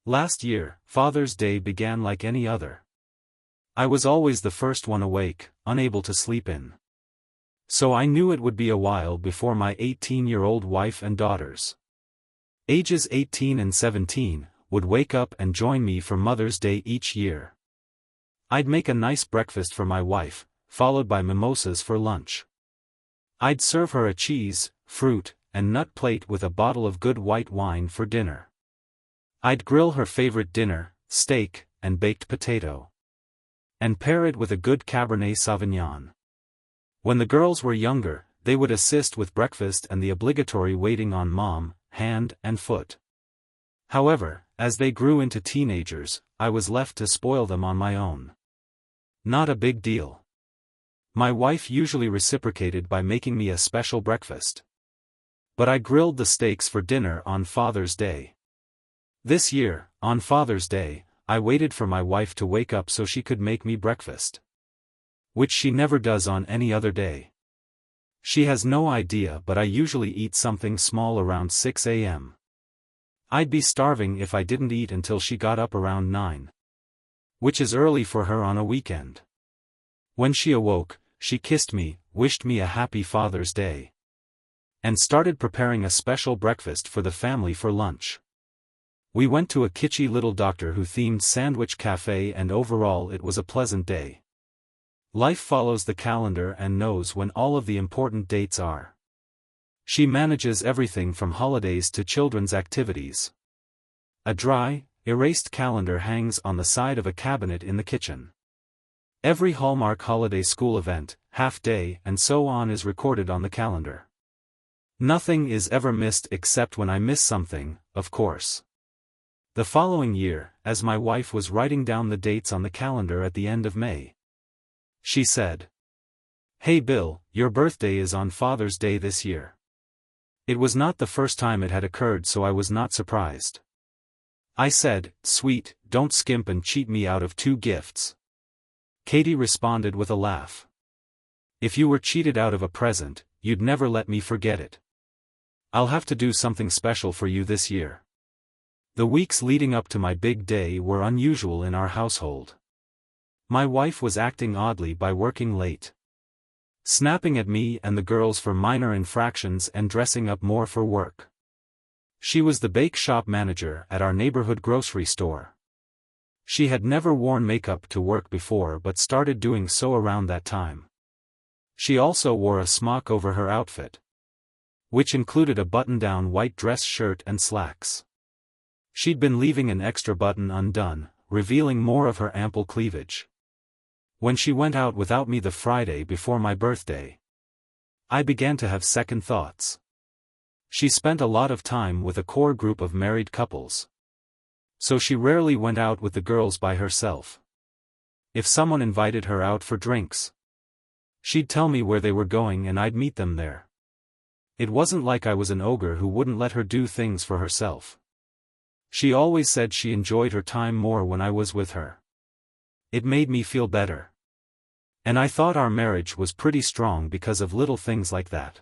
Last year, Father's Day began like any other. I was always the first one awake, unable to sleep in. So I knew it would be a while before my 18-year-old wife and daughters, ages 18 and 17, would wake up and join me for Mother's Day each year. I'd make a nice breakfast for my wife, followed by mimosas for lunch. I'd serve her a cheese, fruit, and nut plate with a bottle of good white wine for dinner. I'd grill her favorite dinner, steak, and baked potato, and pair it with a good Cabernet Sauvignon. When the girls were younger, they would assist with breakfast and the obligatory waiting on mom, hand and foot. However, as they grew into teenagers, I was left to spoil them on my own. Not a big deal. My wife usually reciprocated by making me a special breakfast. But I grilled the steaks for dinner on Father's Day. This year, on Father's Day, I waited for my wife to wake up so she could make me breakfast, which she never does on any other day. She has no idea, but I usually eat something small around 6 a.m. I'd be starving if I didn't eat until she got up around 9. Which is early for her on a weekend. When she awoke, she kissed me, wished me a happy Father's Day, and started preparing a special breakfast for the family for lunch. We went to a kitschy little Doctor Who themed sandwich cafe, and overall it was a pleasant day. Life follows the calendar and knows when all of the important dates are. She manages everything from holidays to children's activities. A dry, erased calendar hangs on the side of a cabinet in the kitchen. Every Hallmark holiday school event, half day, and so on is recorded on the calendar. Nothing is ever missed except when I miss something, of course. The following year, as my wife was writing down the dates on the calendar at the end of May, she said, "Hey Bill, your birthday is on Father's Day this year." It was not the first time it had occurred, so I was not surprised. I said, "Sweet, don't skimp and cheat me out of 2 gifts." Katie responded with a laugh. "If you were cheated out of a present, you'd never let me forget it. I'll have to do something special for you this year." The weeks leading up to my big day were unusual in our household. My wife was acting oddly by working late, snapping at me and the girls for minor infractions and dressing up more for work. She was the bake shop manager at our neighborhood grocery store. She had never worn makeup to work before but started doing so around that time. She also wore a smock over her outfit, which included a button-down white dress shirt and slacks. She'd been leaving an extra button undone, revealing more of her ample cleavage. When she went out without me the Friday before my birthday, I began to have second thoughts. She spent a lot of time with a core group of married couples, so she rarely went out with the girls by herself. If someone invited her out for drinks, she'd tell me where they were going and I'd meet them there. It wasn't like I was an ogre who wouldn't let her do things for herself. She always said she enjoyed her time more when I was with her. It made me feel better. And I thought our marriage was pretty strong because of little things like that.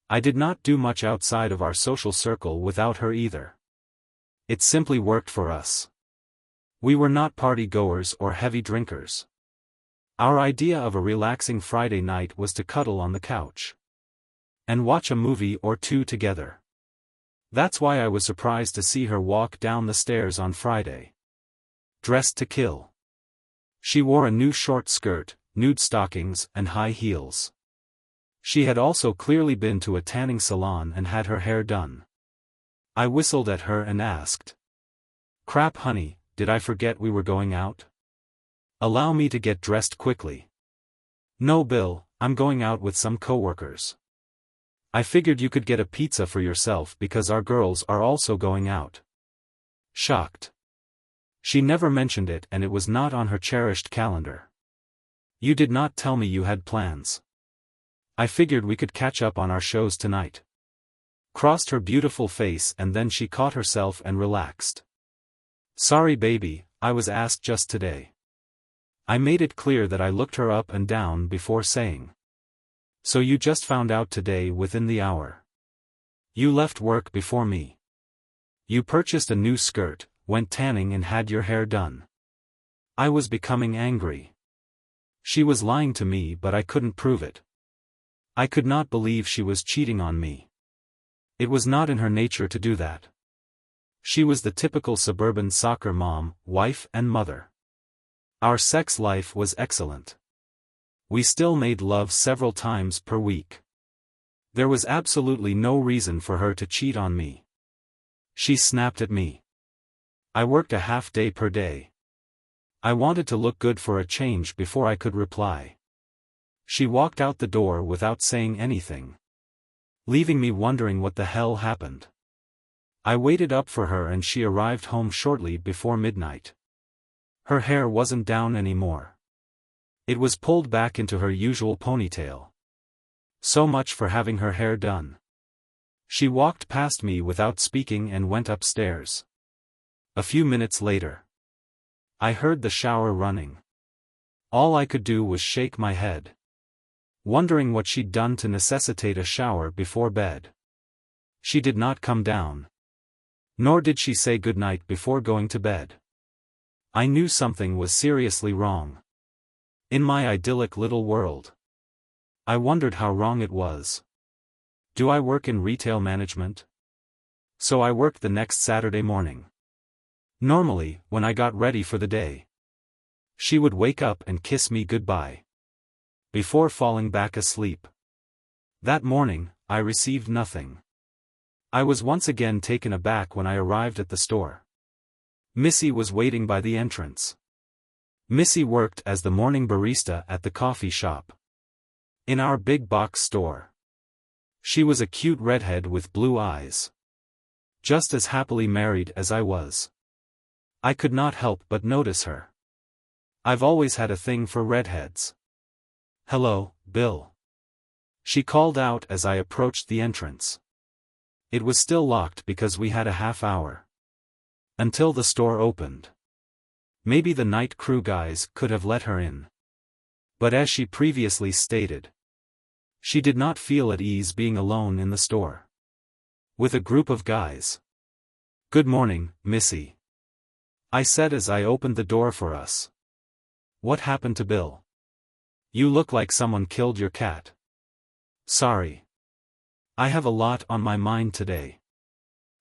I did not do much outside of our social circle without her either. It simply worked for us. We were not party goers or heavy drinkers. Our idea of a relaxing Friday night was to cuddle on the couch and watch a movie or 2 together. That's why I was surprised to see her walk down the stairs on Friday, dressed to kill. She wore a new short skirt, nude stockings, and high heels. She had also clearly been to a tanning salon and had her hair done. I whistled at her and asked, "Crap honey, did I forget we were going out? Allow me to get dressed quickly." "No Bill, I'm going out with some coworkers. I figured you could get a pizza for yourself because our girls are also going out." Shocked. She never mentioned it and it was not on her cherished calendar. "You did not tell me you had plans. I figured we could catch up on our shows tonight." Crossed her beautiful face and then she caught herself and relaxed. "Sorry baby, I was asked just today." I made it clear that I looked her up and down before saying, "So you just found out today within the hour? You left work before me. You purchased a new skirt, went tanning and had your hair done. I was becoming angry. She was lying to me, but I couldn't prove it. I could not believe she was cheating on me. It was not in her nature to do that. She was the typical suburban soccer mom, wife and mother. Our sex life was excellent. We still made love several times per week. There was absolutely no reason for her to cheat on me. She snapped at me. I worked a half day per day. I wanted to look good for a change before I could reply. She walked out the door without saying anything, leaving me wondering what the hell happened. I waited up for her and she arrived home shortly before midnight. Her hair wasn't down anymore. It was pulled back into her usual ponytail. So much for having her hair done. She walked past me without speaking and went upstairs. A few minutes later, I heard the shower running. All I could do was shake my head, wondering what she'd done to necessitate a shower before bed. She did not come down. Nor did she say goodnight before going to bed. I knew something was seriously wrong. In my idyllic little world. I wondered how wrong it was. Do I work in retail management? So I worked the next Saturday morning. Normally, when I got ready for the day, she would wake up and kiss me goodbye before falling back asleep. That morning, I received nothing. I was once again taken aback when I arrived at the store. Missy was waiting by the entrance. Missy worked as the morning barista at the coffee shop in our big box store. She was a cute redhead with blue eyes. Just as happily married as I was. I could not help but notice her. I've always had a thing for redheads. "Hello, Bill." She called out as I approached the entrance. It was still locked because we had a half hour until the store opened. Maybe the night crew guys could have let her in. But as she previously stated, she did not feel at ease being alone in the store with a group of guys. "Good morning, Missy," I said as I opened the door for us. "What happened to Bill? You look like someone killed your cat." "Sorry. I have a lot on my mind today."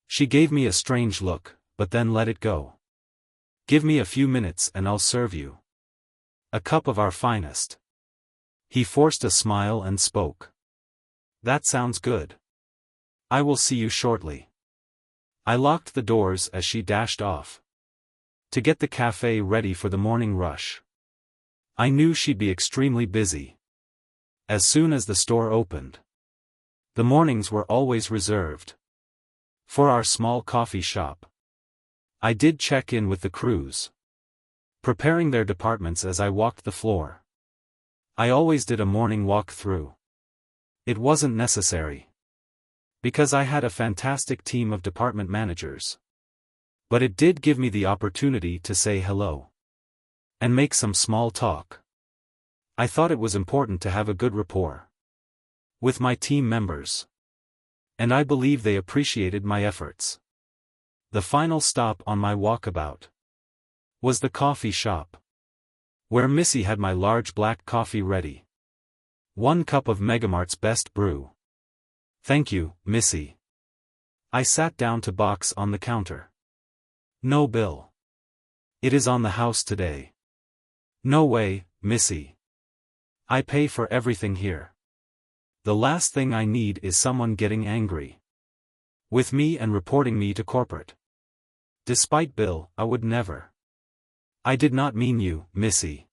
She gave me a strange look, but then let it go. "Give me a few minutes and I'll serve you a cup of our finest." He forced a smile and spoke. "That sounds good. I will see you shortly." I locked the doors as she dashed off to get the cafe ready for the morning rush. I knew she'd be extremely busy as soon as the store opened. The mornings were always reserved for our small coffee shop. I did check in with the crews, preparing their departments as I walked the floor. I always did a morning walk through. It wasn't necessary, because I had a fantastic team of department managers. But it did give me the opportunity to say hello and make some small talk. I thought it was important to have a good rapport with my team members, and I believe they appreciated my efforts. The final stop on my walkabout was the coffee shop, where Missy had my large black coffee ready. 1 cup of Megamart's best brew. "Thank you, Missy." I sat down to box on the counter. "No bill. It is on the house today." "No way, Missy. I pay for everything here. The last thing I need is someone getting angry with me and reporting me to corporate. Despite Bill, I would never. I did not mean you, Missy.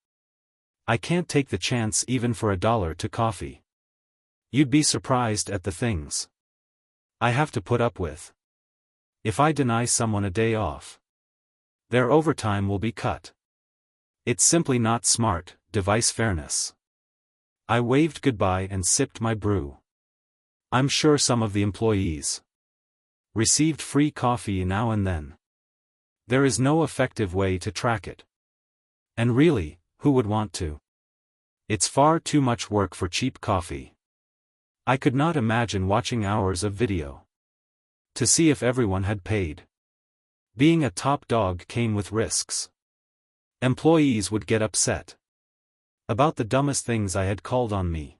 I can't take the chance even for $1 to coffee. You'd be surprised at the things I have to put up with. If I deny someone a day off, their overtime will be cut. It's simply not smart, device fairness." I waved goodbye and sipped my brew. I'm sure some of the employees received free coffee now and then. There is no effective way to track it. And really, who would want to? It's far too much work for cheap coffee. I could not imagine watching hours of video to see if everyone had paid. Being a top dog came with risks. Employees would get upset about the dumbest things I had called on me.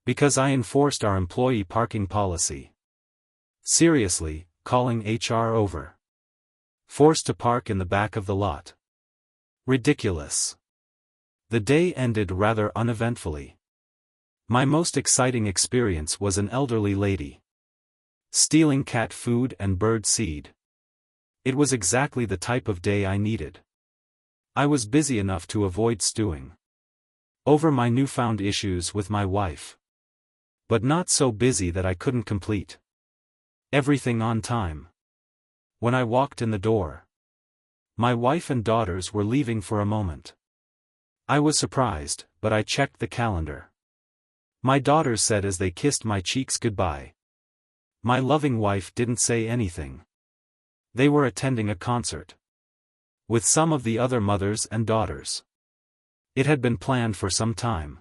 Because I enforced our employee parking policy. Seriously, calling HR over. Forced to park in the back of the lot. Ridiculous. The day ended rather uneventfully. My most exciting experience was an elderly lady stealing cat food and bird seed. It was exactly the type of day I needed. I was busy enough to avoid stewing over my newfound issues with my wife, but not so busy that I couldn't complete everything on time. When I walked in the door, my wife and daughters were leaving for a moment. I was surprised, but I checked the calendar. My daughters said as they kissed my cheeks goodbye. My loving wife didn't say anything. They were attending a concert with some of the other mothers and daughters. It had been planned for some time,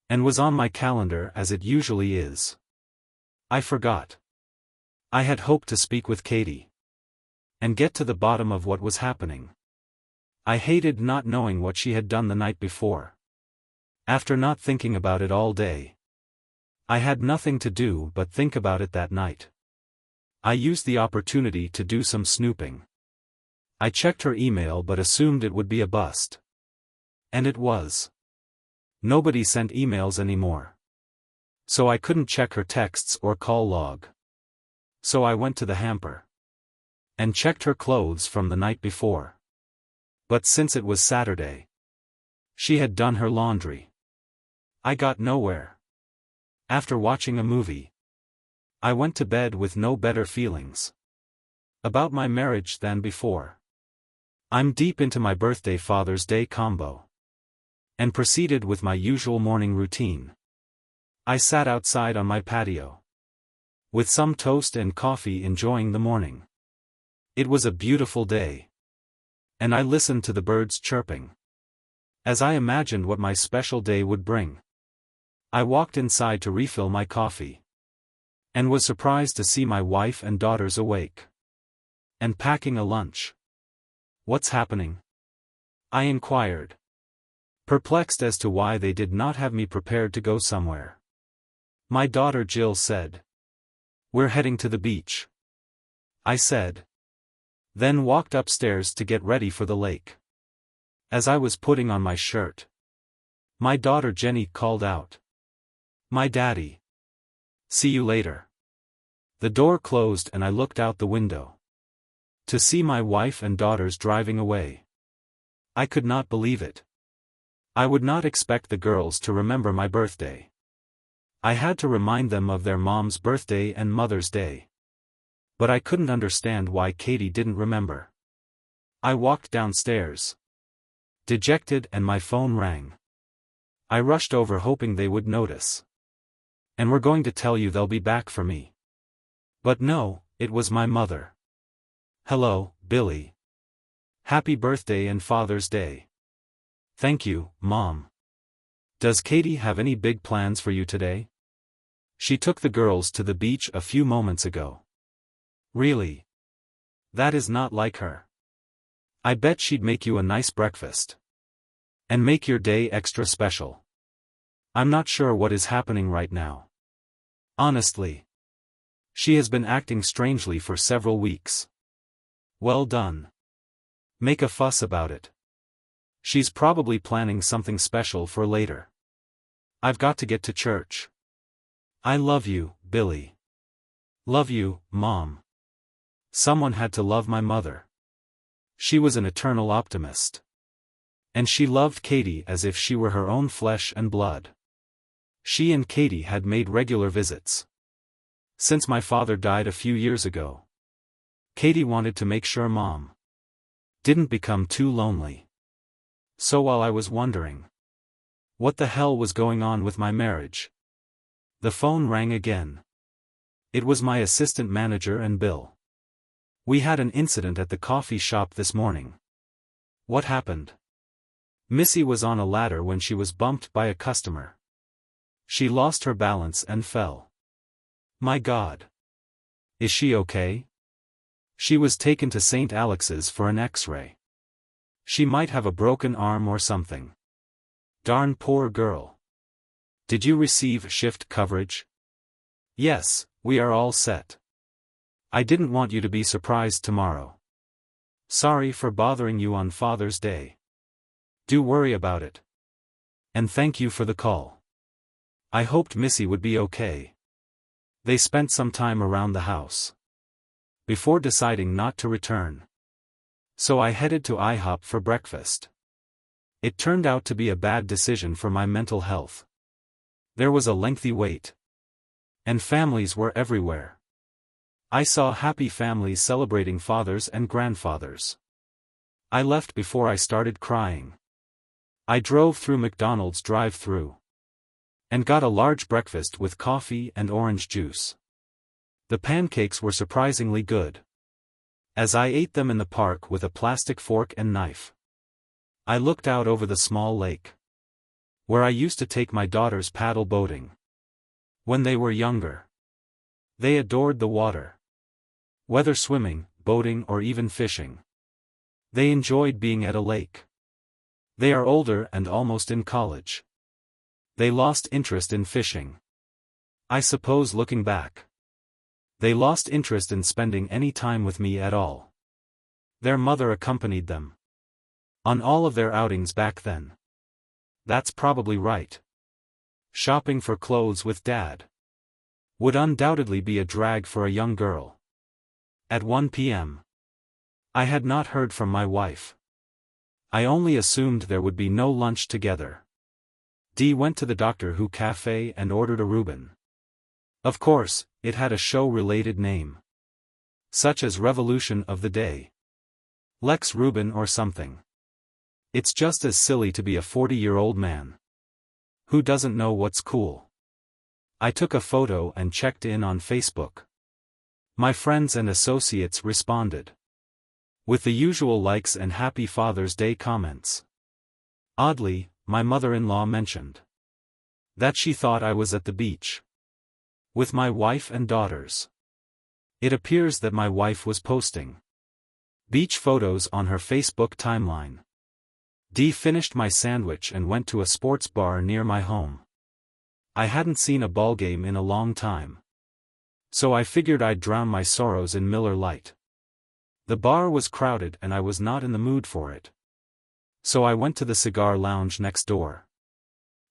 and was on my calendar as it usually is. I forgot. I had hoped to speak with Katie and get to the bottom of what was happening. I hated not knowing what she had done the night before. After not thinking about it all day, I had nothing to do but think about it that night. I used the opportunity to do some snooping. I checked her email but assumed it would be a bust. And it was. Nobody sent emails anymore. So I couldn't check her texts or call log. So I went to the hamper and checked her clothes from the night before. But since it was Saturday, she had done her laundry. I got nowhere. After watching a movie, I went to bed with no better feelings about my marriage than before. I'm deep into my birthday Father's Day combo, and proceeded with my usual morning routine. I sat outside on my patio with some toast and coffee, enjoying the morning. It was a beautiful day, and I listened to the birds chirping as I imagined what my special day would bring. I walked inside to refill my coffee, and was surprised to see my wife and daughters awake and packing a lunch. "What's happening?" I inquired, perplexed as to why they did not have me prepared to go somewhere. My daughter Jill said, "We're heading to the beach," I said, then walked upstairs to get ready for the lake. As I was putting on my shirt, my daughter Jenny called out, "My daddy. See you later." The door closed and I looked out the window to see my wife and daughters driving away. I could not believe it. I would not expect the girls to remember my birthday. I had to remind them of their mom's birthday and Mother's Day. But I couldn't understand why Katie didn't remember. I walked downstairs, dejected, and my phone rang. I rushed over hoping they would notice and were going to tell you they'll be back for me. But no, it was my mother. "Hello, Billy. Happy birthday and Father's Day." "Thank you, Mom. Does Katie have any big plans for you today? She took the girls to the beach a few moments ago." "Really? That is not like her. I bet she'd make you a nice breakfast and make your day extra special. I'm not sure what is happening right now. Honestly. She has been acting strangely for several weeks." "Well done. Make a fuss about it. She's probably planning something special for later. I've got to get to church." "I love you, Billy." "Love you, Mom." Someone had to love my mother. She was an eternal optimist. And she loved Katie as if she were her own flesh and blood. She and Katie had made regular visits since my father died a few years ago. Katie wanted to make sure Mom didn't become too lonely. So while I was wondering what the hell was going on with my marriage, the phone rang again. It was my assistant manager and Bill. "We had an incident at the coffee shop this morning." "What happened?" "Missy was on a ladder when she was bumped by a customer. She lost her balance and fell." "My God. Is she okay?" She was taken to St. Alex's for an X-ray. She might have a broken arm or something. Darn poor girl. Did you receive shift coverage? Yes, we are all set. I didn't want you to be surprised tomorrow. Sorry for bothering you on Father's Day. Do worry about it. And thank you for the call. I hoped Missy would be okay. They spent some time around the house before deciding not to return. So I headed to IHOP for breakfast. It turned out to be a bad decision for my mental health. There was a lengthy wait. And families were everywhere. I saw happy families celebrating fathers and grandfathers. I left before I started crying. I drove through McDonald's drive-thru and got a large breakfast with coffee and orange juice. The pancakes were surprisingly good. As I ate them in the park with a plastic fork and knife, I looked out over the small lake where I used to take my daughters paddle boating when they were younger. They adored the water. Whether swimming, boating, or even fishing, they enjoyed being at a lake. They are older and almost in college. They lost interest in fishing. I suppose looking back, they lost interest in spending any time with me at all. Their mother accompanied them on all of their outings back then. That's probably right. Shopping for clothes with Dad would undoubtedly be a drag for a young girl. At 1 p.m., I had not heard from my wife. I only assumed there would be no lunch together. Dee went to the Doctor Who cafe and ordered a Reuben. Of course, it had a show-related name, such as Revolution of the Day, Lex Reuben or something. It's just as silly to be a 40-year-old man who doesn't know what's cool. I took a photo and checked in on Facebook. My friends and associates responded with the usual likes and Happy Father's Day comments. Oddly, my mother-in-law mentioned that she thought I was at the beach with my wife and daughters. It appears that my wife was posting beach photos on her Facebook timeline. Dee finished my sandwich and went to a sports bar near my home. I hadn't seen a ball game in a long time, so I figured I'd drown my sorrows in Miller Lite. The bar was crowded and I was not in the mood for it. So I went to the cigar lounge next door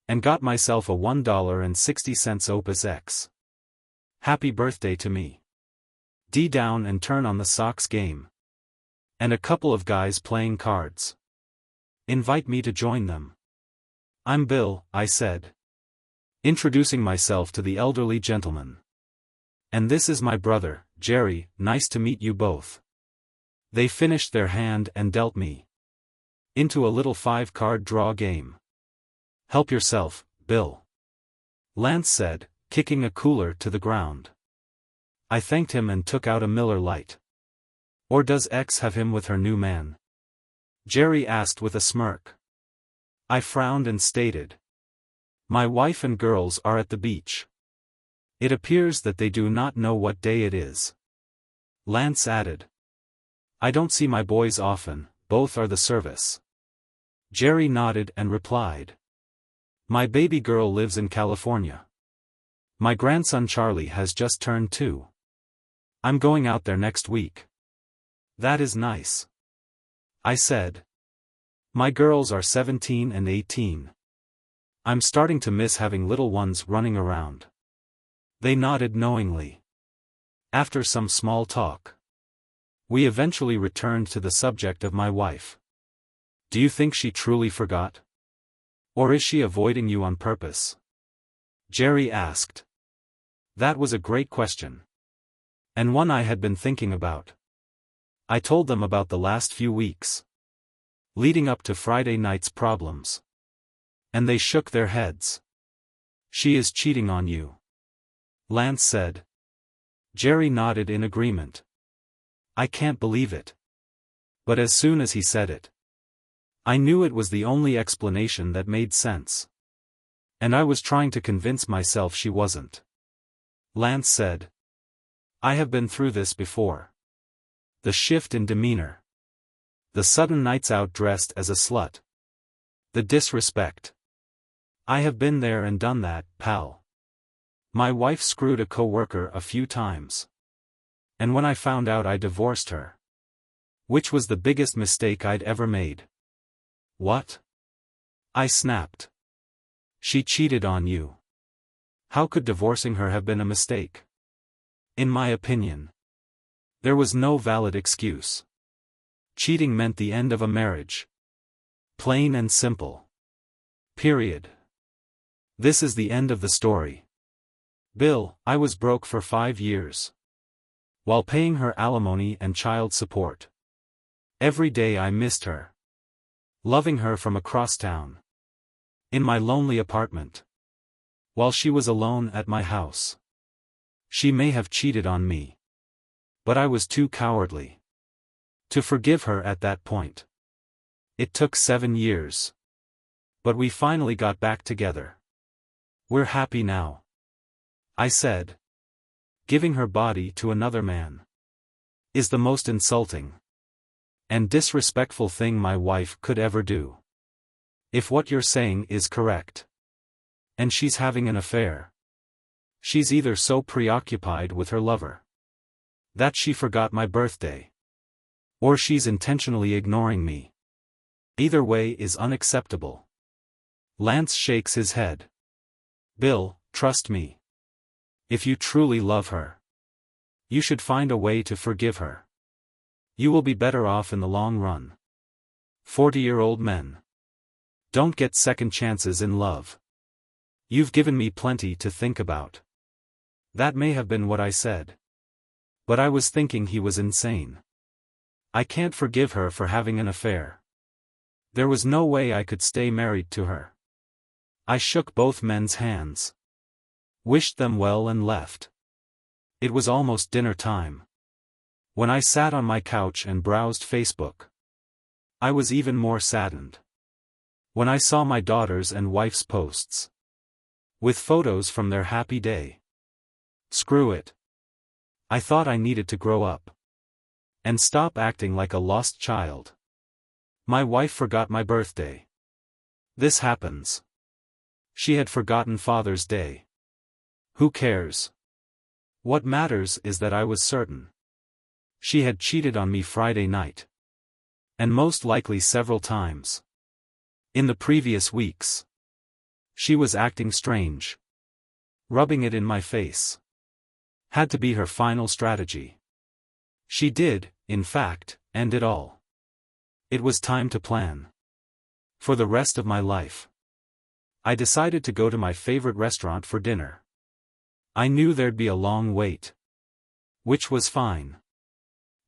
and got myself a $1.60 Opus X. Happy birthday to me. Dee down and turn on the Sox game. And a couple of guys playing cards. Invite me to join them. I'm Bill, I said, introducing myself to the elderly gentleman. And this is my brother, Jerry, nice to meet you both. They finished their hand and dealt me into a little 5-card draw game. Help yourself, Bill, Lance said, kicking a cooler to the ground. I thanked him and took out a Miller Lite. Or does X have him with her new man? Jerry asked with a smirk. I frowned and stated, my wife and girls are at the beach. It appears that they do not know what day it is. Lance added, I don't see my boys often, both are the service. Jerry nodded and replied, my baby girl lives in California. My grandson Charlie has just turned 2. I'm going out there next week. That is nice, I said. My girls are 17 and 18. I'm starting to miss having little ones running around. They nodded knowingly. After some small talk, we eventually returned to the subject of my wife. Do you think she truly forgot? Or is she avoiding you on purpose? Jerry asked. That was a great question. And one I had been thinking about. I told them about the last few weeks leading up to Friday night's problems. And they shook their heads. She is cheating on you, Lance said. Jerry nodded in agreement. I can't believe it. But as soon as he said it, I knew it was the only explanation that made sense. And I was trying to convince myself she wasn't. Lance said, I have been through this before. The shift in demeanor. The sudden nights out dressed as a slut. The disrespect. I have been there and done that, pal. My wife screwed a coworker a few times. And when I found out, I divorced her. Which was the biggest mistake I'd ever made. What? I snapped. She cheated on you. How could divorcing her have been a mistake? In my opinion, there was no valid excuse. Cheating meant the end of a marriage. Plain and simple. Period. This is the end of the story. Bill, I was broke for 5 years. While paying her alimony and child support. Every day I missed her. Loving her from across town. In my lonely apartment. While she was alone at my house. She may have cheated on me. But I was too cowardly to forgive her at that point. It took 7 years. But we finally got back together. We're happy now. I said. Giving her body to another man is the most insulting and disrespectful thing my wife could ever do. If what you're saying is correct, and she's having an affair, she's either so preoccupied with her lover that she forgot my birthday, or she's intentionally ignoring me. Either way is unacceptable. Lance shakes his head. Bill, trust me. If you truly love her, you should find a way to forgive her. You will be better off in the long run. 40-year-old men don't get second chances in love. You've given me plenty to think about. That may have been what I said. But I was thinking he was insane. I can't forgive her for having an affair. There was no way I could stay married to her. I shook both men's hands. Wished them well and left. It was almost dinner time. When I sat on my couch and browsed Facebook, I was even more saddened. When I saw my daughter's and wife's posts, with photos from their happy day. Screw it. I thought I needed to grow up and stop acting like a lost child. My wife forgot my birthday. This happens. She had forgotten Father's Day. Who cares? What matters is that I was certain she had cheated on me Friday night. And most likely several times. In the previous weeks. She was acting strange. Rubbing it in my face had to be her final strategy. She did, in fact, end it all. It was time to plan. For the rest of my life. I decided to go to my favorite restaurant for dinner. I knew there'd be a long wait. Which was fine.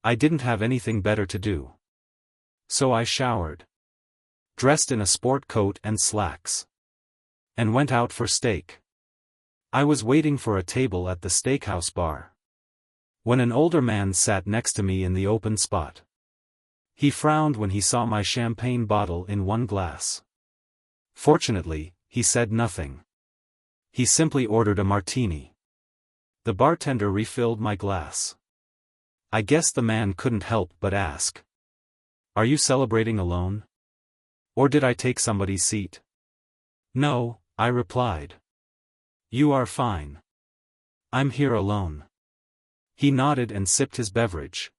I didn't have anything better to do. So I showered. Dressed in a sport coat and slacks. And went out for steak. I was waiting for a table at the steakhouse bar, when an older man sat next to me in the open spot. He frowned when he saw my champagne bottle in one glass. Fortunately, he said nothing. He simply ordered a martini. The bartender refilled my glass. I guess the man couldn't help but ask, "Are you celebrating alone? Or did I take somebody's seat?" "No," I replied. "You are fine. I'm here alone." He nodded and sipped his beverage.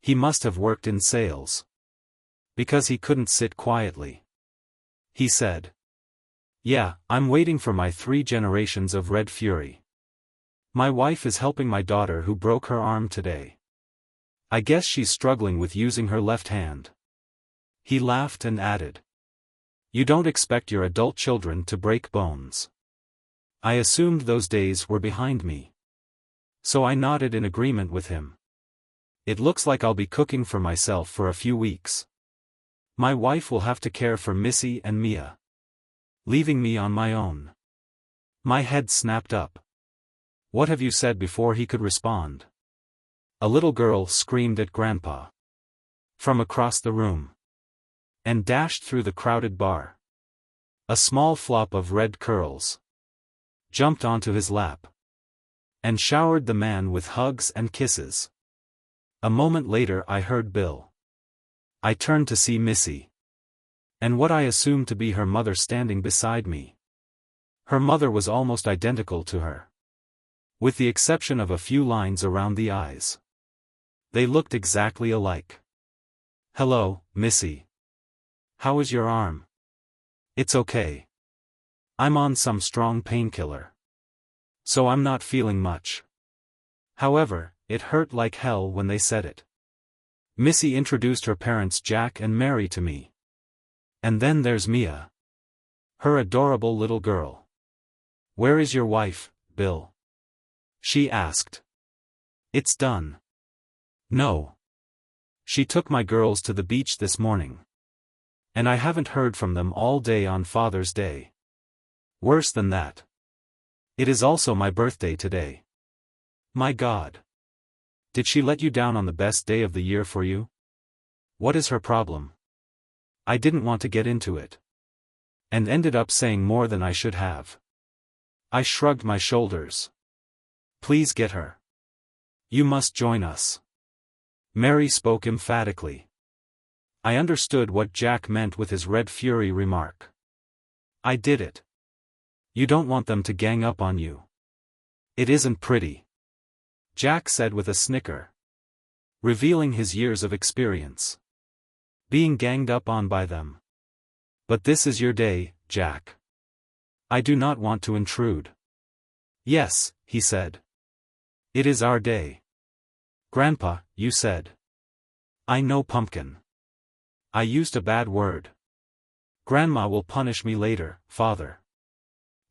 He must have worked in sales. Because he couldn't sit quietly. He said, "Yeah, I'm waiting for my 3 generations of Red Fury. My wife is helping my daughter who broke her arm today. I guess she's struggling with using her left hand." He laughed and added, "You don't expect your adult children to break bones." I assumed those days were behind me. So I nodded in agreement with him. It looks like I'll be cooking for myself for a few weeks. My wife will have to care for Missy and Mia, leaving me on my own. My head snapped up. "What have you said?" Before he could respond, a little girl screamed at Grandpa from across the room and dashed through the crowded bar. A small flop of red curls jumped onto his lap and showered the man with hugs and kisses. A moment later I heard Bill. I turned to see Missy. And what I assumed to be her mother standing beside me. Her mother was almost identical to her. With the exception of a few lines around the eyes. They looked exactly alike. "Hello, Missy. How is your arm?" "It's okay. I'm on some strong painkiller. So I'm not feeling much." However, it hurt like hell when they said it. Missy introduced her parents Jack and Mary to me. "And then there's Mia. Her adorable little girl." "Where is your wife, Bill?" she asked. "It's done." "No. She took my girls to the beach this morning. And I haven't heard from them all day on Father's Day. Worse than that. It is also my birthday today. My God. Did she let you down on the best day of the year for you? What is her problem?" I didn't want to get into it. And ended up saying more than I should have. I shrugged my shoulders. "Please get her. You must join us." Mary spoke emphatically. I understood what Jack meant with his red fury remark. "I did it. You don't want them to gang up on you. It isn't pretty," Jack said with a snicker, revealing his years of experience. "Being ganged up on by them. But this is your day, Jack. I do not want to intrude." "Yes," he said. "It is our day." "Grandpa, you said." "I know, pumpkin. I used a bad word. Grandma will punish me later, Father."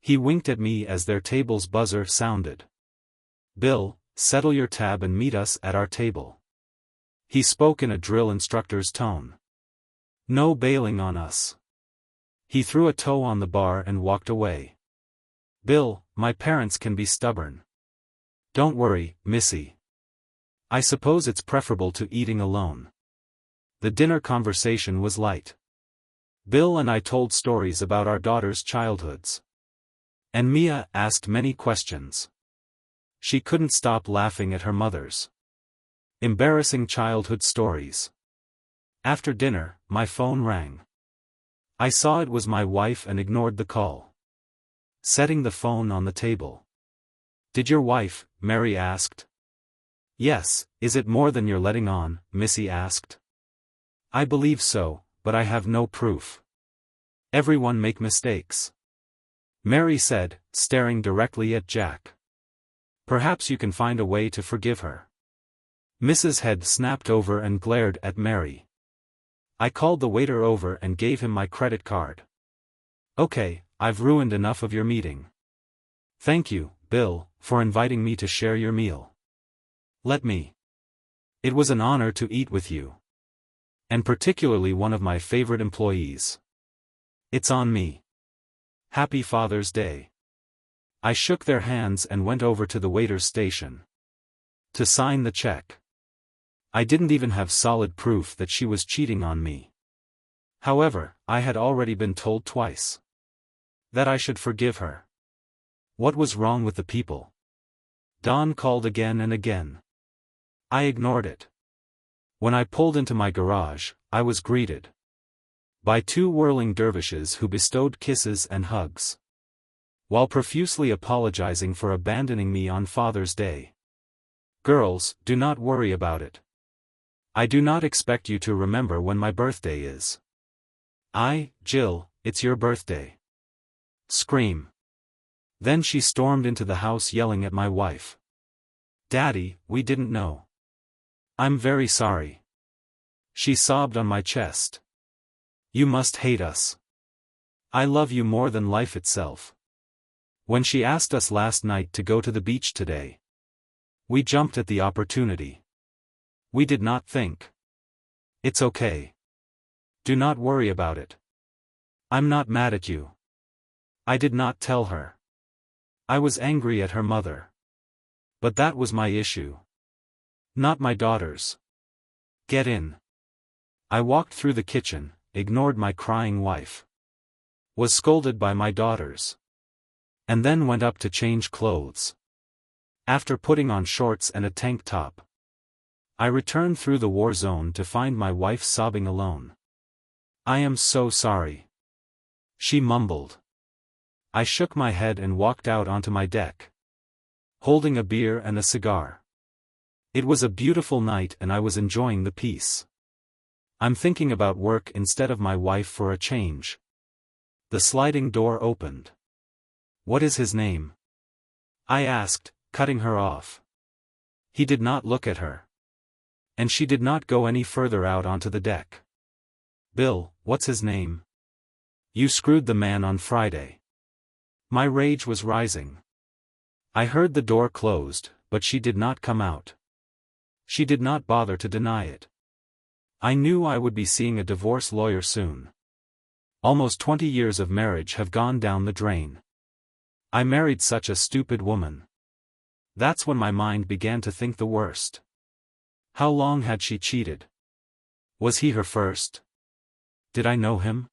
He winked at me as their table's buzzer sounded. "Bill, settle your tab and meet us at our table." He spoke in a drill instructor's tone. "No bailing on us." He threw a toe on the bar and walked away. "Bill, my parents can be stubborn." "Don't worry, Missy. I suppose it's preferable to eating alone." The dinner conversation was light. Bill and I told stories about our daughters' childhoods. And Mia asked many questions. She couldn't stop laughing at her mother's embarrassing childhood stories. After dinner, my phone rang. I saw it was my wife and ignored the call. Setting the phone on the table. "Did your wife?" Mary asked. "Yes, is it more than you're letting on?" Missy asked. "I believe so, but I have no proof. Everyone make mistakes," Mary said, staring directly at Jack. "Perhaps you can find a way to forgive her." Mrs. Head snapped over and glared at Mary. I called the waiter over and gave him my credit card. "Okay, I've ruined enough of your meeting. Thank you, Bill, for inviting me to share your meal. Let me. It was an honor to eat with you. And particularly one of my favorite employees. It's on me. Happy Father's Day." I shook their hands and went over to the waiter's station to sign the check. I didn't even have solid proof that she was cheating on me. However, I had already been told twice that I should forgive her. What was wrong with the people? Dawn called again and again. I ignored it. When I pulled into my garage, I was greeted by two whirling dervishes who bestowed kisses and hugs, while profusely apologizing for abandoning me on Father's Day. "Girls, do not worry about it. I do not expect you to remember when my birthday is." Jill, it's your birthday." Scream. Then she stormed into the house yelling at my wife. "Daddy, we didn't know. I'm very sorry." She sobbed on my chest. "You must hate us. I love you more than life itself." When she asked us last night to go to the beach today, we jumped at the opportunity. We did not think. "It's okay. Do not worry about it. I'm not mad at you." I did not tell her. I was angry at her mother. But that was my issue. Not my daughter's. "Get in." I walked through the kitchen, ignored my crying wife. Was scolded by my daughters. And then went up to change clothes. After putting on shorts and a tank top, I returned through the war zone to find my wife sobbing alone. "I am so sorry," she mumbled. I shook my head and walked out onto my deck, holding a beer and a cigar. It was a beautiful night and I was enjoying the peace. I'm thinking about work instead of my wife for a change. The sliding door opened. "What is his name?" I asked, cutting her off. He did not look at her. And she did not go any further out onto the deck. "Bill, what's his name? You screwed the man on Friday." My rage was rising. I heard the door closed, but she did not come out. She did not bother to deny it. I knew I would be seeing a divorce lawyer soon. Almost 20 years of marriage have gone down the drain. I married such a stupid woman. That's when my mind began to think the worst. How long had she cheated? Was he her first? Did I know him?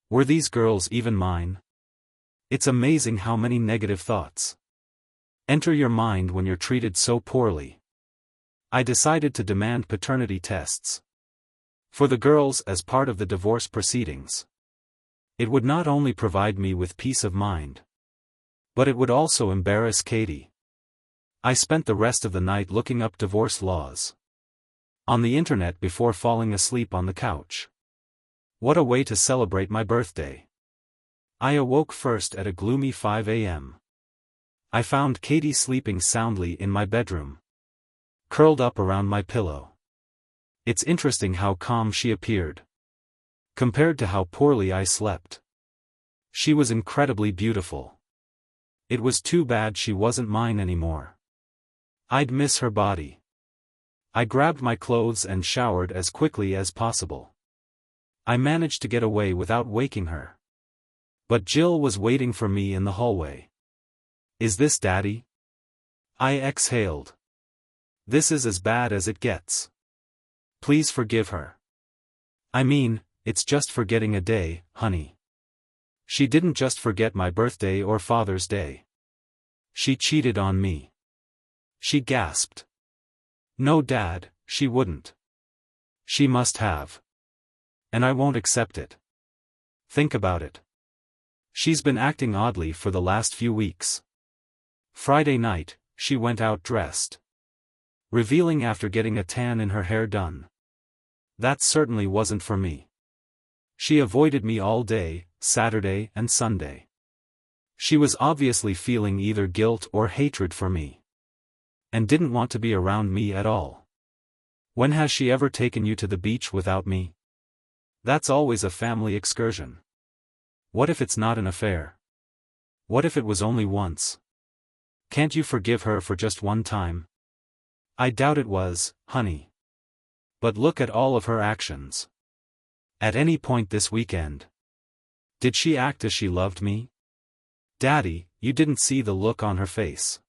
Were these girls even mine? It's amazing how many negative thoughts enter your mind when you're treated so poorly. I decided to demand paternity tests for the girls as part of the divorce proceedings. It would not only provide me with peace of mind, but it would also embarrass Katie. I spent the rest of the night looking up divorce laws on the internet before falling asleep on the couch. What a way to celebrate my birthday. I awoke first at a gloomy 5 a.m. I found Katie sleeping soundly in my bedroom, curled up around my pillow. It's interesting how calm she appeared, compared to how poorly I slept. She was incredibly beautiful. It was too bad she wasn't mine anymore. I'd miss her body. I grabbed my clothes and showered as quickly as possible. I managed to get away without waking her. But Jill was waiting for me in the hallway. "Is this Daddy?" I exhaled. This is as bad as it gets. Please forgive her. I mean, it's just forgetting a day, honey. She didn't just forget my birthday or Father's Day. She cheated on me. She gasped. No, Dad, she wouldn't. She must have. And I won't accept it. Think about it. She's been acting oddly for the last few weeks. Friday night, she went out dressed, revealing after getting a tan and her hair done. That certainly wasn't for me. She avoided me all day, Saturday and Sunday. She was obviously feeling either guilt or hatred for me, and didn't want to be around me at all. When has she ever taken you to the beach without me? That's always a family excursion. What if it's not an affair? What if it was only once? Can't you forgive her for just one time? I doubt it was, honey. But look at all of her actions. At any point this weekend, did she act as she loved me? Daddy, you didn't see the look on her face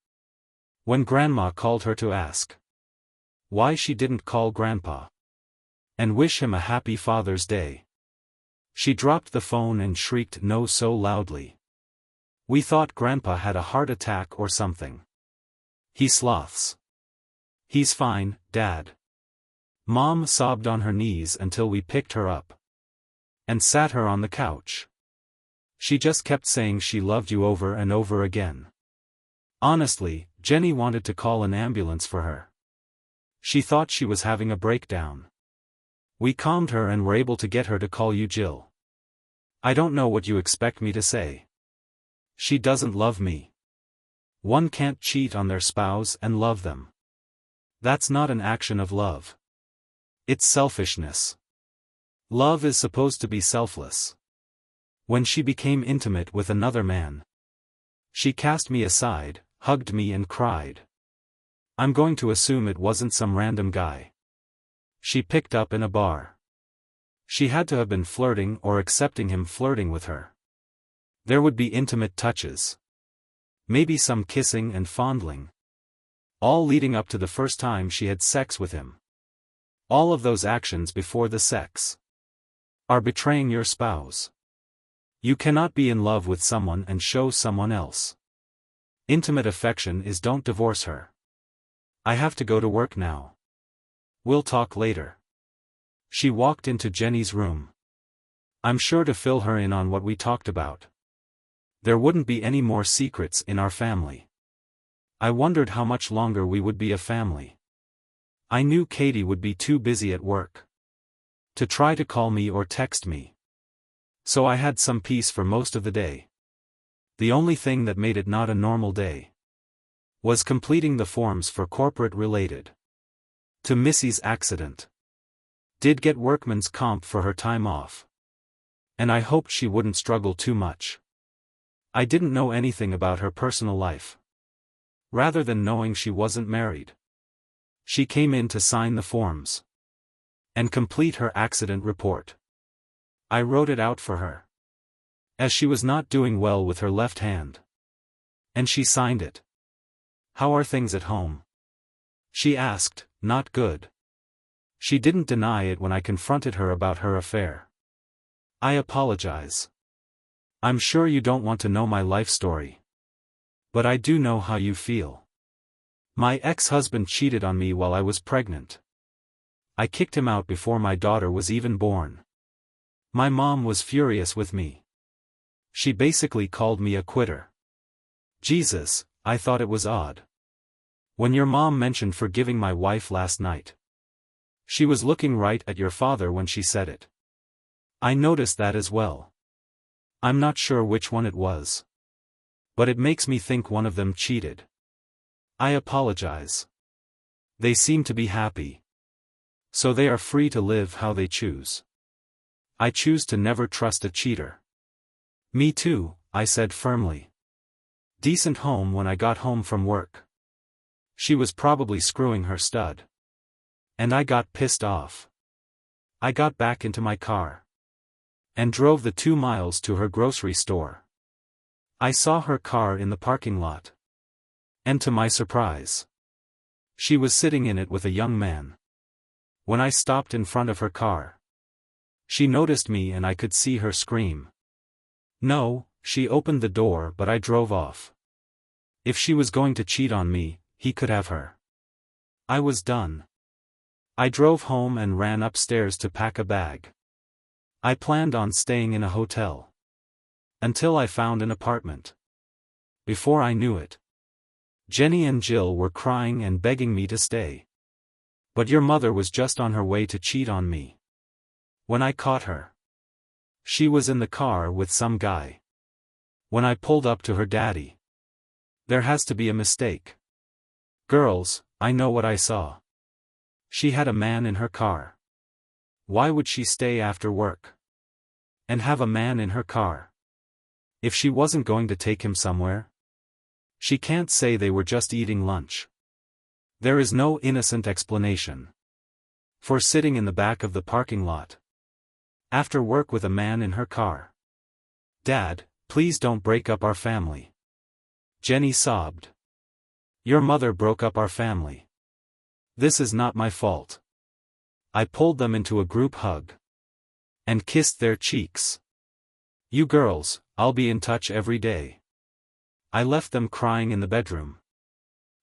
when Grandma called her to ask why she didn't call Grandpa and wish him a happy Father's Day. She dropped the phone and shrieked no so loudly. We thought Grandpa had a heart attack or something. He sloths. He's fine, Dad. Mom sobbed on her knees until we picked her up and sat her on the couch. She just kept saying she loved you over and over again. Honestly, Jenny wanted to call an ambulance for her. She thought she was having a breakdown. We calmed her and were able to get her to call you Jill. I don't know what you expect me to say. She doesn't love me. One can't cheat on their spouse and love them. That's not an action of love. It's selfishness. Love is supposed to be selfless. When she became intimate with another man, she cast me aside, hugged me and cried. I'm going to assume it wasn't some random guy she picked up in a bar. She had to have been flirting or accepting him flirting with her. There would be intimate touches. Maybe some kissing and fondling. All leading up to the first time she had sex with him. All of those actions before the sex are betraying your spouse. You cannot be in love with someone and show someone else intimate affection is. Don't divorce her. I have to go to work now. We'll talk later. She walked into Jenny's room. I'm sure to fill her in on what we talked about. There wouldn't be any more secrets in our family. I wondered how much longer we would be a family. I knew Katie would be too busy at work to try to call me or text me. So I had some peace for most of the day. The only thing that made it not a normal day was completing the forms for corporate related to Missy's accident. Did get workman's comp for her time off. And I hoped she wouldn't struggle too much. I didn't know anything about her personal life. Rather than knowing she wasn't married, she came in to sign the forms and complete her accident report. I wrote it out for her, as she was not doing well with her left hand. And she signed it. How are things at home? She asked. Not good. She didn't deny it when I confronted her about her affair. I apologize. I'm sure you don't want to know my life story. But I do know how you feel. My ex-husband cheated on me while I was pregnant. I kicked him out before my daughter was even born. My mom was furious with me. She basically called me a quitter. Jesus, I thought it was odd when your mom mentioned forgiving my wife last night. She was looking right at your father when she said it. I noticed that as well. I'm not sure which one it was, but it makes me think one of them cheated. I apologize. They seem to be happy, so they are free to live how they choose. I choose to never trust a cheater. Me too, I said firmly. Decent home when I got home from work. She was probably screwing her stud. And I got pissed off. I got back into my car and drove the 2 miles to her grocery store. I saw her car in the parking lot. And to my surprise, she was sitting in it with a young man. When I stopped in front of her car, she noticed me and I could see her scream. No, she opened the door but I drove off. If she was going to cheat on me, he could have her. I was done. I drove home and ran upstairs to pack a bag. I planned on staying in a hotel until I found an apartment. Before I knew it, Jenny and Jill were crying and begging me to stay. But your mother was just on her way to cheat on me. When I caught her, she was in the car with some guy. When I pulled up to her daddy, there has to be a mistake. Girls, I know what I saw. She had a man in her car. Why would she stay after work and have a man in her car if she wasn't going to take him somewhere? She can't say they were just eating lunch. There is no innocent explanation for sitting in the back of the parking lot after work with a man in her car. Dad, please don't break up our family. Jenny sobbed. Your mother broke up our family. This is not my fault. I pulled them into a group hug and kissed their cheeks. You girls, I'll be in touch every day. I left them crying in the bedroom.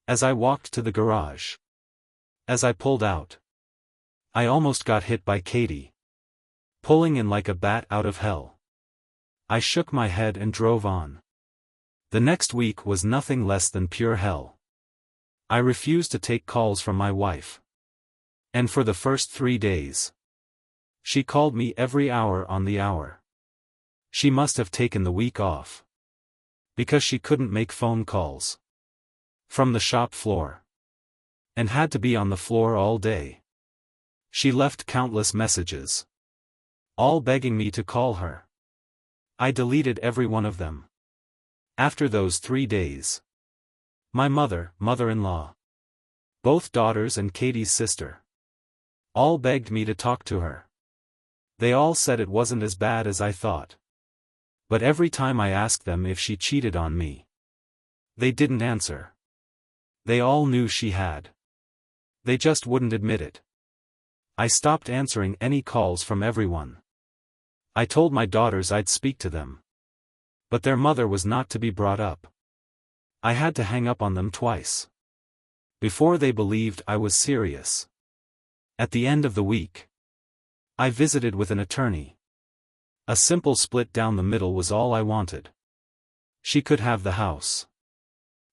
As I walked to the garage, as I pulled out, I almost got hit by Katie, pulling in like a bat out of hell. I shook my head and drove on. The next week was nothing less than pure hell. I refused to take calls from my wife. And for the first 3 days, she called me every hour on the hour. She must have taken the week off, because she couldn't make phone calls from the shop floor and had to be on the floor all day. She left countless messages, all begging me to call her. I deleted every one of them. After those 3 days, my mother-in-law, both daughters and Katie's sister, all begged me to talk to her. They all said it wasn't as bad as I thought. But every time I asked them if she cheated on me, they didn't answer. They all knew she had. They just wouldn't admit it. I stopped answering any calls from everyone. I told my daughters I'd speak to them, but their mother was not to be brought up. I had to hang up on them twice before they believed I was serious. At the end of the week, I visited with an attorney. A simple split down the middle was all I wanted. She could have the house.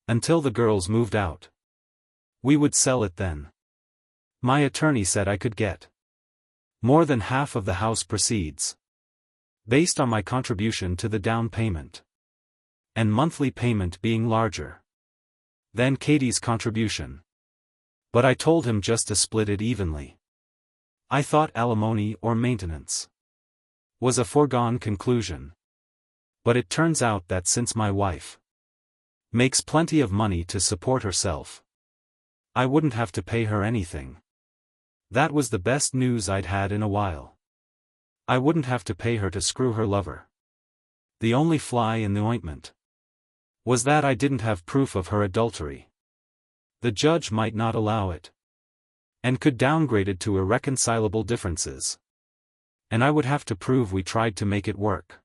Until the girls moved out. We would sell it then. My attorney said I could get more than half of the house proceeds, based on my contribution to the down payment, and monthly payment being larger than Katie's contribution. But I told him just to split it evenly. I thought alimony or maintenance was a foregone conclusion. But it turns out that since my wife makes plenty of money to support herself, I wouldn't have to pay her anything. That was the best news I'd had in a while. I wouldn't have to pay her to screw her lover. The only fly in the ointment was that I didn't have proof of her adultery. The judge might not allow it, and could downgrade it to irreconcilable differences. And I would have to prove we tried to make it work.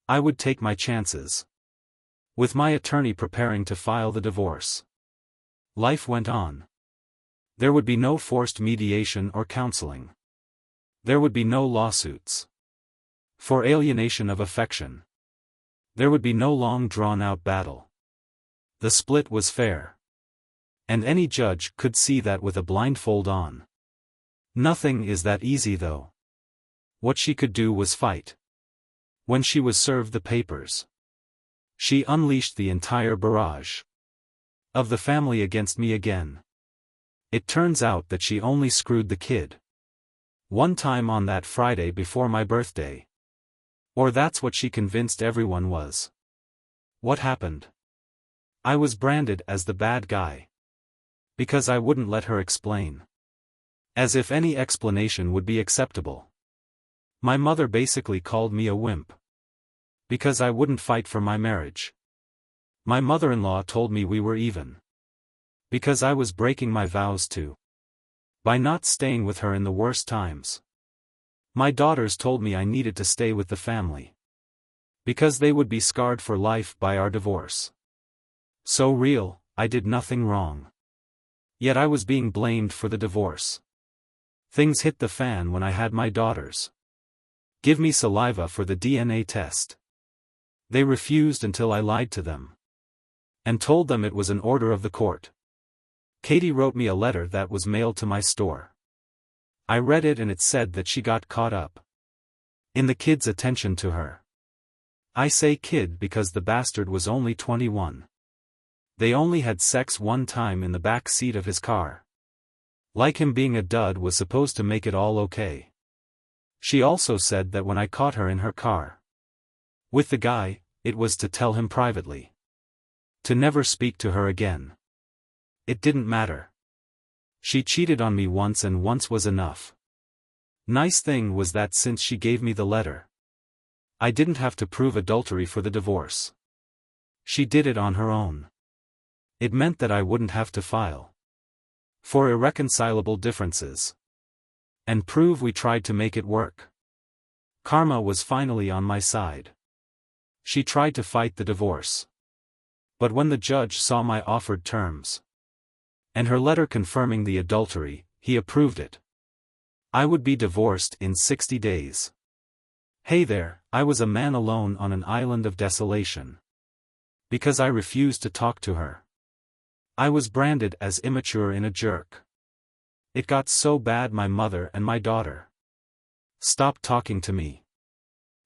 I would take my chances. With my attorney preparing to file the divorce, life went on. There would be no forced mediation or counseling. There would be no lawsuits for alienation of affection. There would be no long drawn-out battle. The split was fair. And any judge could see that with a blindfold on. Nothing is that easy though. What she could do was fight. When she was served the papers, she unleashed the entire barrage of the family against me again. It turns out that she only screwed the kid one time on that Friday before my birthday. Or that's what she convinced everyone was. What happened? I was branded as the bad guy. Because I wouldn't let her explain. As if any explanation would be acceptable. My mother basically called me a wimp. Because I wouldn't fight for my marriage. My mother-in-law told me we were even. Because I was breaking my vows to. By not staying with her in the worst times. My daughters told me I needed to stay with the family. Because they would be scarred for life by our divorce. So real, I did nothing wrong. Yet I was being blamed for the divorce. Things hit the fan when I had my daughters give me saliva for the DNA test. They refused until I lied to them. And told them it was an order of the court. Katie wrote me a letter that was mailed to my store. I read it and it said that she got caught up in the kid's attention to her. I say kid because the bastard was only 21. They only had sex one time in the back seat of his car. Like him being a dud was supposed to make it all okay. She also said that when I caught her in her car with the guy, it was to tell him privately to never speak to her again. It didn't matter. She cheated on me once and once was enough. Nice thing was that since she gave me the letter, I didn't have to prove adultery for the divorce. She did it on her own. It meant that I wouldn't have to file for irreconcilable differences and prove we tried to make it work. Karma was finally on my side. She tried to fight the divorce. But when the judge saw my offered terms and her letter confirming the adultery, he approved it. I would be divorced in 60 days. Hey there, I was a man alone on an island of desolation. Because I refused to talk to her. I was branded as immature and a jerk. It got so bad my mother and my daughter stopped talking to me.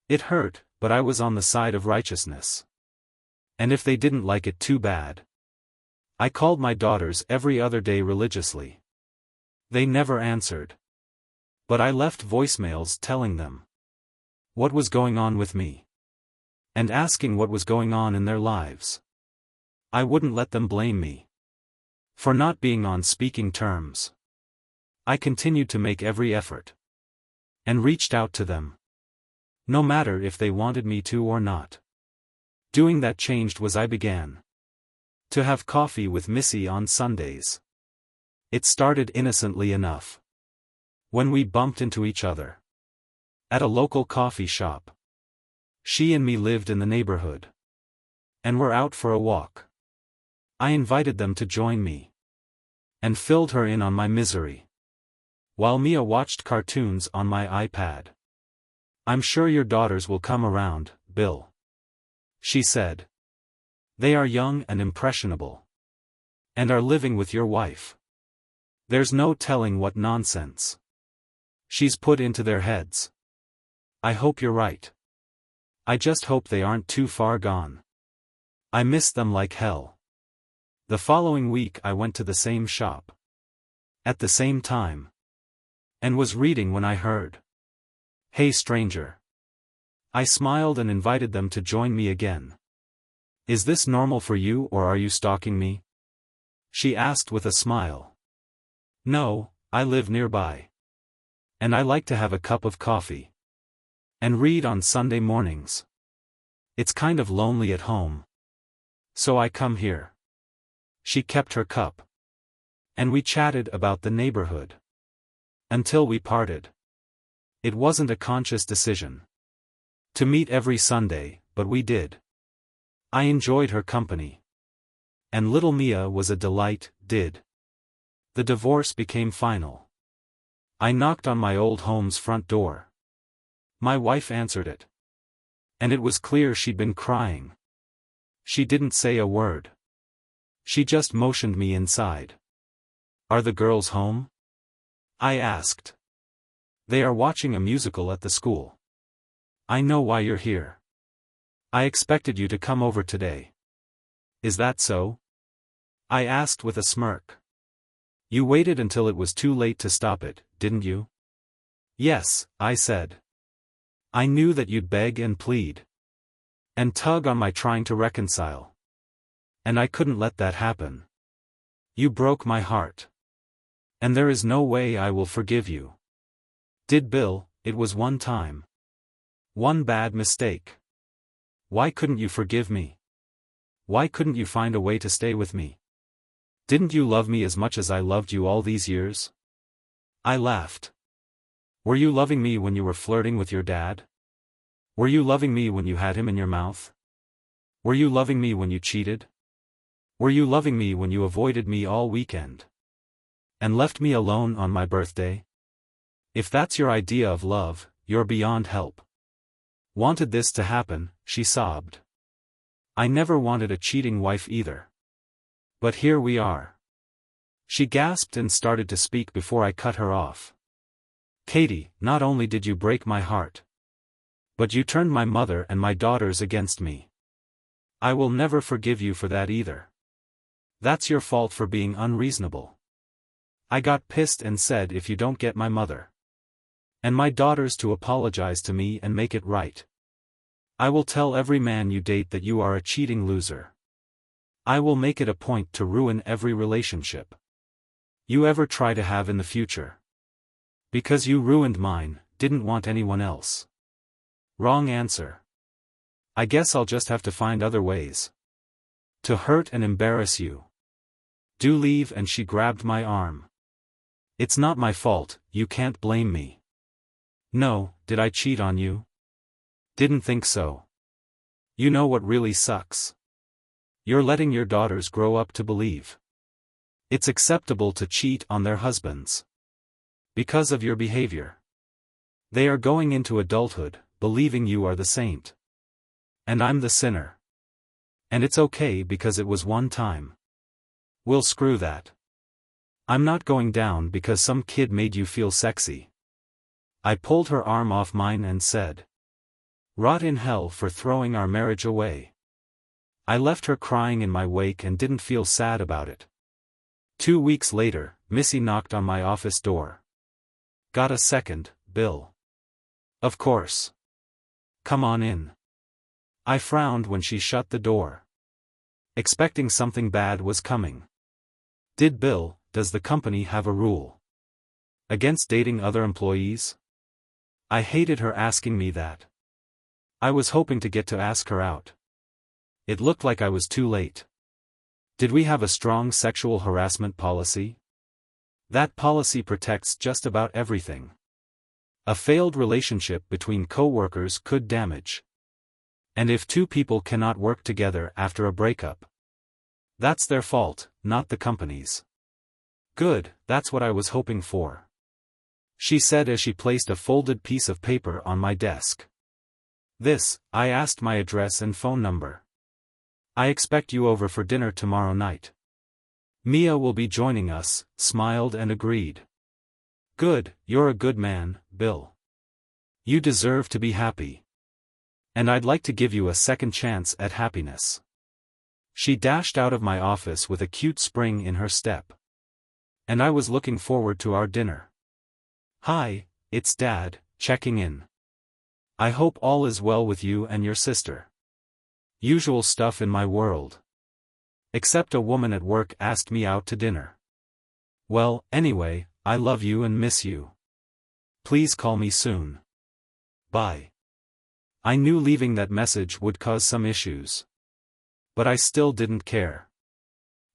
It hurt, but I was on the side of righteousness. And if they didn't like it too bad, I called my daughters every other day religiously. They never answered. But I left voicemails telling them what was going on with me. And asking what was going on in their lives. I wouldn't let them blame me for not being on speaking terms. I continued to make every effort. And reached out to them. No matter if they wanted me to or not. Doing that changed was I began to have coffee with Missy on Sundays. It started innocently enough. When we bumped into each other at a local coffee shop. She and me lived in the neighborhood. And were out for a walk. I invited them to join me. And filled her in on my misery. while Mia watched cartoons on my iPad. "I'm sure your daughters will come around, Bill," she said. "They are young and impressionable. And are living with your wife. There's no telling what nonsense she's put into their heads. I hope you're right. I just hope they aren't too far gone. I miss them like hell." The following week I went to the same shop. At the same time. And was reading when I heard, "Hey stranger." I smiled and invited them to join me again. "Is this normal for you or are you stalking me?" she asked with a smile. "No, I live nearby. And I like to have a cup of coffee. And read on Sunday mornings. It's kind of lonely at home. So I come here." She kept her cup. And we chatted about the neighborhood. Until we parted. It wasn't a conscious decision to meet every Sunday, but we did. I enjoyed her company. And little Mia was a delight, did. The divorce became final. I knocked on my old home's front door. My wife answered it. And it was clear she'd been crying. She didn't say a word. She just motioned me inside. "Are the girls home?" I asked. "They are watching a musical at the school." "I know why you're here. I expected you to come over today." "Is that so?" I asked with a smirk. "You waited until it was too late to stop it, didn't you?" "Yes," I said. "I knew that you'd beg and plead. And tug on my trying to reconcile. And I couldn't let that happen. You broke my heart. And there is no way I will forgive you." "Did Bill, it was one time. One bad mistake. Why couldn't you forgive me? Why couldn't you find a way to stay with me? Didn't you love me as much as I loved you all these years?" I laughed. "Were you loving me when you were flirting with your dad? Were you loving me when you had him in your mouth? Were you loving me when you cheated? Were you loving me when you avoided me all weekend? And left me alone on my birthday? If that's your idea of love, you're beyond help." "Wanted this to happen," she sobbed. "I never wanted a cheating wife either. But here we are." She gasped and started to speak before I cut her off. "Katie, not only did you break my heart, but you turned my mother and my daughters against me. I will never forgive you for that either. That's your fault for being unreasonable." I got pissed and said, "If you don't get my mother and my daughters to apologize to me and make it right, I will tell every man you date that you are a cheating loser. I will make it a point to ruin every relationship you ever try to have in the future. Because you ruined mine, didn't want anyone else." Wrong answer. I guess I'll just have to find other ways to hurt and embarrass you. Do leave. And she grabbed my arm. "It's not my fault, you can't blame me." "No, did I cheat on you?" "Didn't think so. You know what really sucks? You're letting your daughters grow up to believe it's acceptable to cheat on their husbands. Because of your behavior. They are going into adulthood, believing you are the saint. And I'm the sinner. And it's okay because it was one time. Well, screw that. I'm not going down because some kid made you feel sexy." I pulled her arm off mine and said, "Rot in hell for throwing our marriage away." I left her crying in my wake and didn't feel sad about it. 2 weeks later, Missy knocked on my office door. "Got a second, Bill?" "Of course. Come on in." I frowned when she shut the door, expecting something bad was coming. Does the company have a rule against dating other employees?" I hated her asking me that. I was hoping to get to ask her out. It looked like I was too late. "Did we have a strong sexual harassment policy?" "That policy protects just about everything. A failed relationship between co-workers could damage. And if two people cannot work together after a breakup, that's their fault, not the company's." "Good, that's what I was hoping for." she said as she placed a folded piece of paper on my desk. I asked my address and phone number. I expect you over for dinner tomorrow night. Mia will be joining us, smiled and agreed. Good, you're a good man, Bill. You deserve to be happy. And I'd like to give you a second chance at happiness. She dashed out of my office with a cute spring in her step. And I was looking forward to our dinner. Hi, it's Dad, checking in. I hope all is well with you and your sister. Usual stuff in my world. Except a woman at work asked me out to dinner. Well, anyway, I love you and miss you. Please call me soon. Bye. I knew leaving that message would cause some issues. But I still didn't care.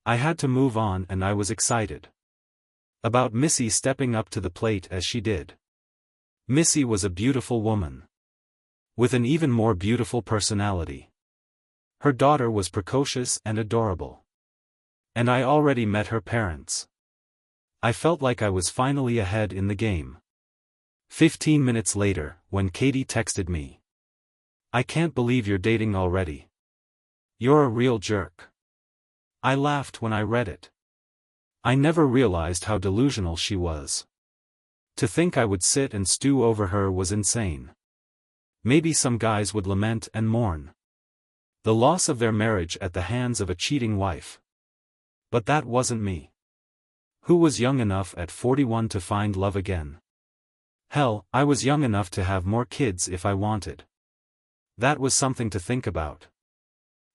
I had to move on and I was excited. About Missy stepping up to the plate as she did. Missy was a beautiful woman. With an even more beautiful personality. Her daughter was precocious and adorable. And I already met her parents. I felt like I was finally ahead in the game. 15 minutes later, when Katie texted me. I can't believe you're dating already. You're a real jerk. I laughed when I read it. I never realized how delusional she was. To think I would sit and stew over her was insane. Maybe some guys would lament and mourn the loss of their marriage at the hands of a cheating wife. But that wasn't me. Who was young enough at 41 to find love again? Hell, I was young enough to have more kids if I wanted. That was something to think about.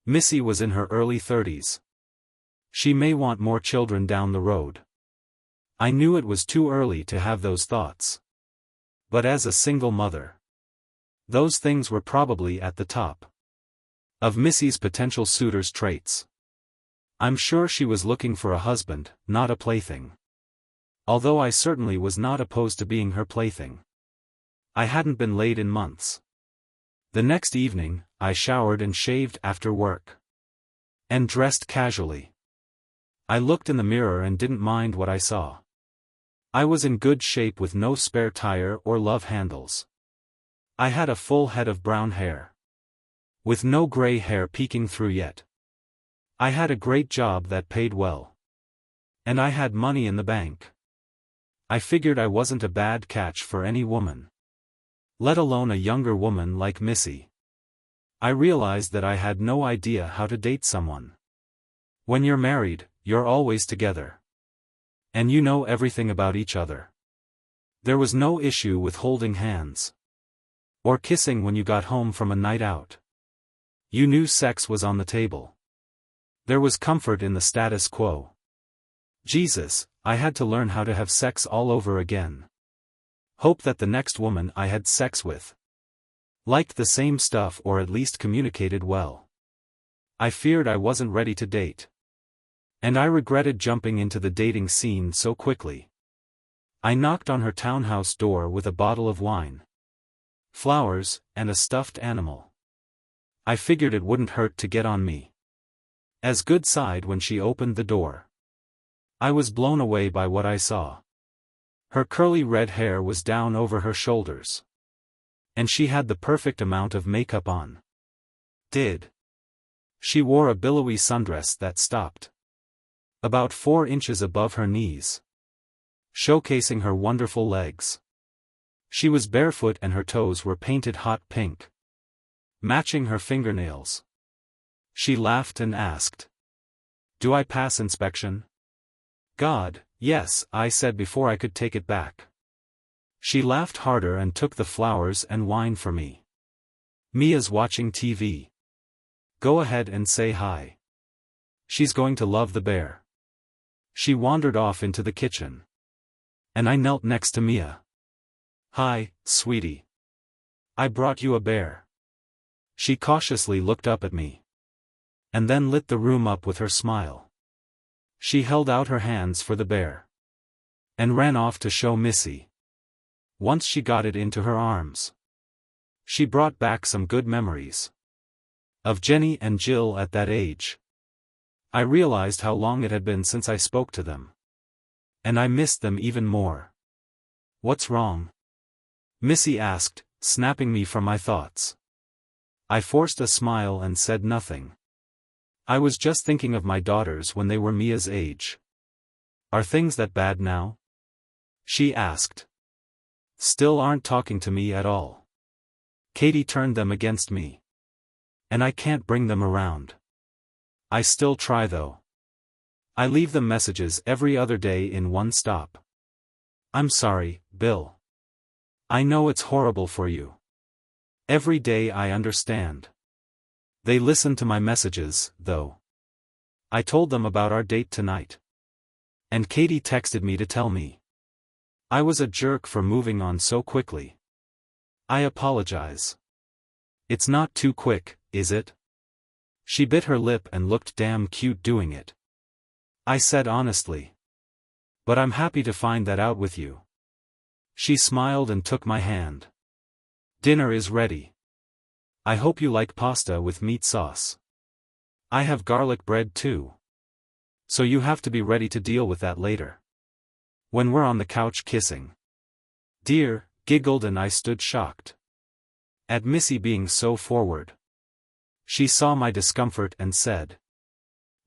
Missy was in her early 30s. She may want more children down the road. I knew it was too early to have those thoughts. But as a single mother, those things were probably at the top of Missy's potential suitor's traits. I'm sure she was looking for a husband, not a plaything. Although I certainly was not opposed to being her plaything. I hadn't been laid in months. The next evening, I showered and shaved after work. And dressed casually. I looked in the mirror and didn't mind what I saw. I was in good shape with no spare tire or love handles. I had a full head of brown hair. With no gray hair peeking through yet. I had a great job that paid well. And I had money in the bank. I figured I wasn't a bad catch for any woman. Let alone a younger woman like Missy. I realized that I had no idea how to date someone. When you're married, you're always together. And you know everything about each other. There was no issue with holding hands. Or kissing when you got home from a night out. You knew sex was on the table. There was comfort in the status quo. Jesus, I had to learn how to have sex all over again. Hope that the next woman I had sex with liked the same stuff or at least communicated well. I feared I wasn't ready to date. And I regretted jumping into the dating scene so quickly. I knocked on her townhouse door with a bottle of wine, flowers, and a stuffed animal. I figured it wouldn't hurt to get on me. As good sighed when she opened the door. I was blown away by what I saw. Her curly red hair was down over her shoulders. And she had the perfect amount of makeup on. She wore a billowy sundress that stopped about 4 inches above her knees, showcasing her wonderful legs. She was barefoot and her toes were painted hot pink, matching her fingernails. She laughed and asked, "Do I pass inspection?" "God, yes," I said before I could take it back. She laughed harder and took the flowers and wine for me. "Mia's watching TV. Go ahead and say hi. She's going to love the bear." She wandered off into the kitchen. And I knelt next to Mia. "Hi, sweetie. I brought you a bear." She cautiously looked up at me. And then lit the room up with her smile. She held out her hands for the bear. And ran off to show Missy. Once she got it into her arms, she brought back some good memories. Of Jenny and Jill at that age. I realized how long it had been since I spoke to them. And I missed them even more. What's wrong? Missy asked, snapping me from my thoughts. I forced a smile and said nothing. I was just thinking of my daughters when they were Mia's age. Are things that bad now? She asked. Still aren't talking to me at all. Katie turned them against me. And I can't bring them around. I still try though. I leave them messages every other day in one stop. I'm sorry, Bill. I know it's horrible for you. Every day I understand. They listen to my messages, though. I told them about our date tonight. And Katie texted me to tell me. I was a jerk for moving on so quickly. I apologize. It's not too quick, is it? She bit her lip and looked damn cute doing it. I said honestly. But I'm happy to find that out with you. She smiled and took my hand. Dinner is ready. I hope you like pasta with meat sauce. I have garlic bread too. So you have to be ready to deal with that later. When we're on the couch kissing. Dear, giggled and I stood shocked. At Missy being so forward. She saw my discomfort and said.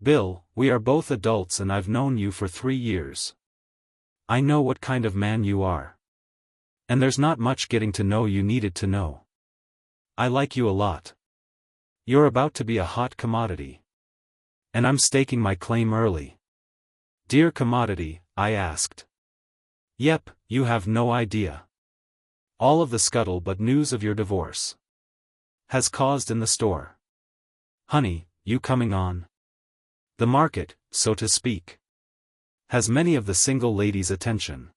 Bill, we are both adults and I've known you for 3 years. I know what kind of man you are. And there's not much getting to know you needed to know. I like you a lot. You're about to be a hot commodity. And I'm staking my claim early. Dear commodity, I asked. Yep, you have no idea. All of the scuttlebutt news of your divorce has caused in the store. Honey, you coming on? The market, so to speak, has many of the single ladies' attention.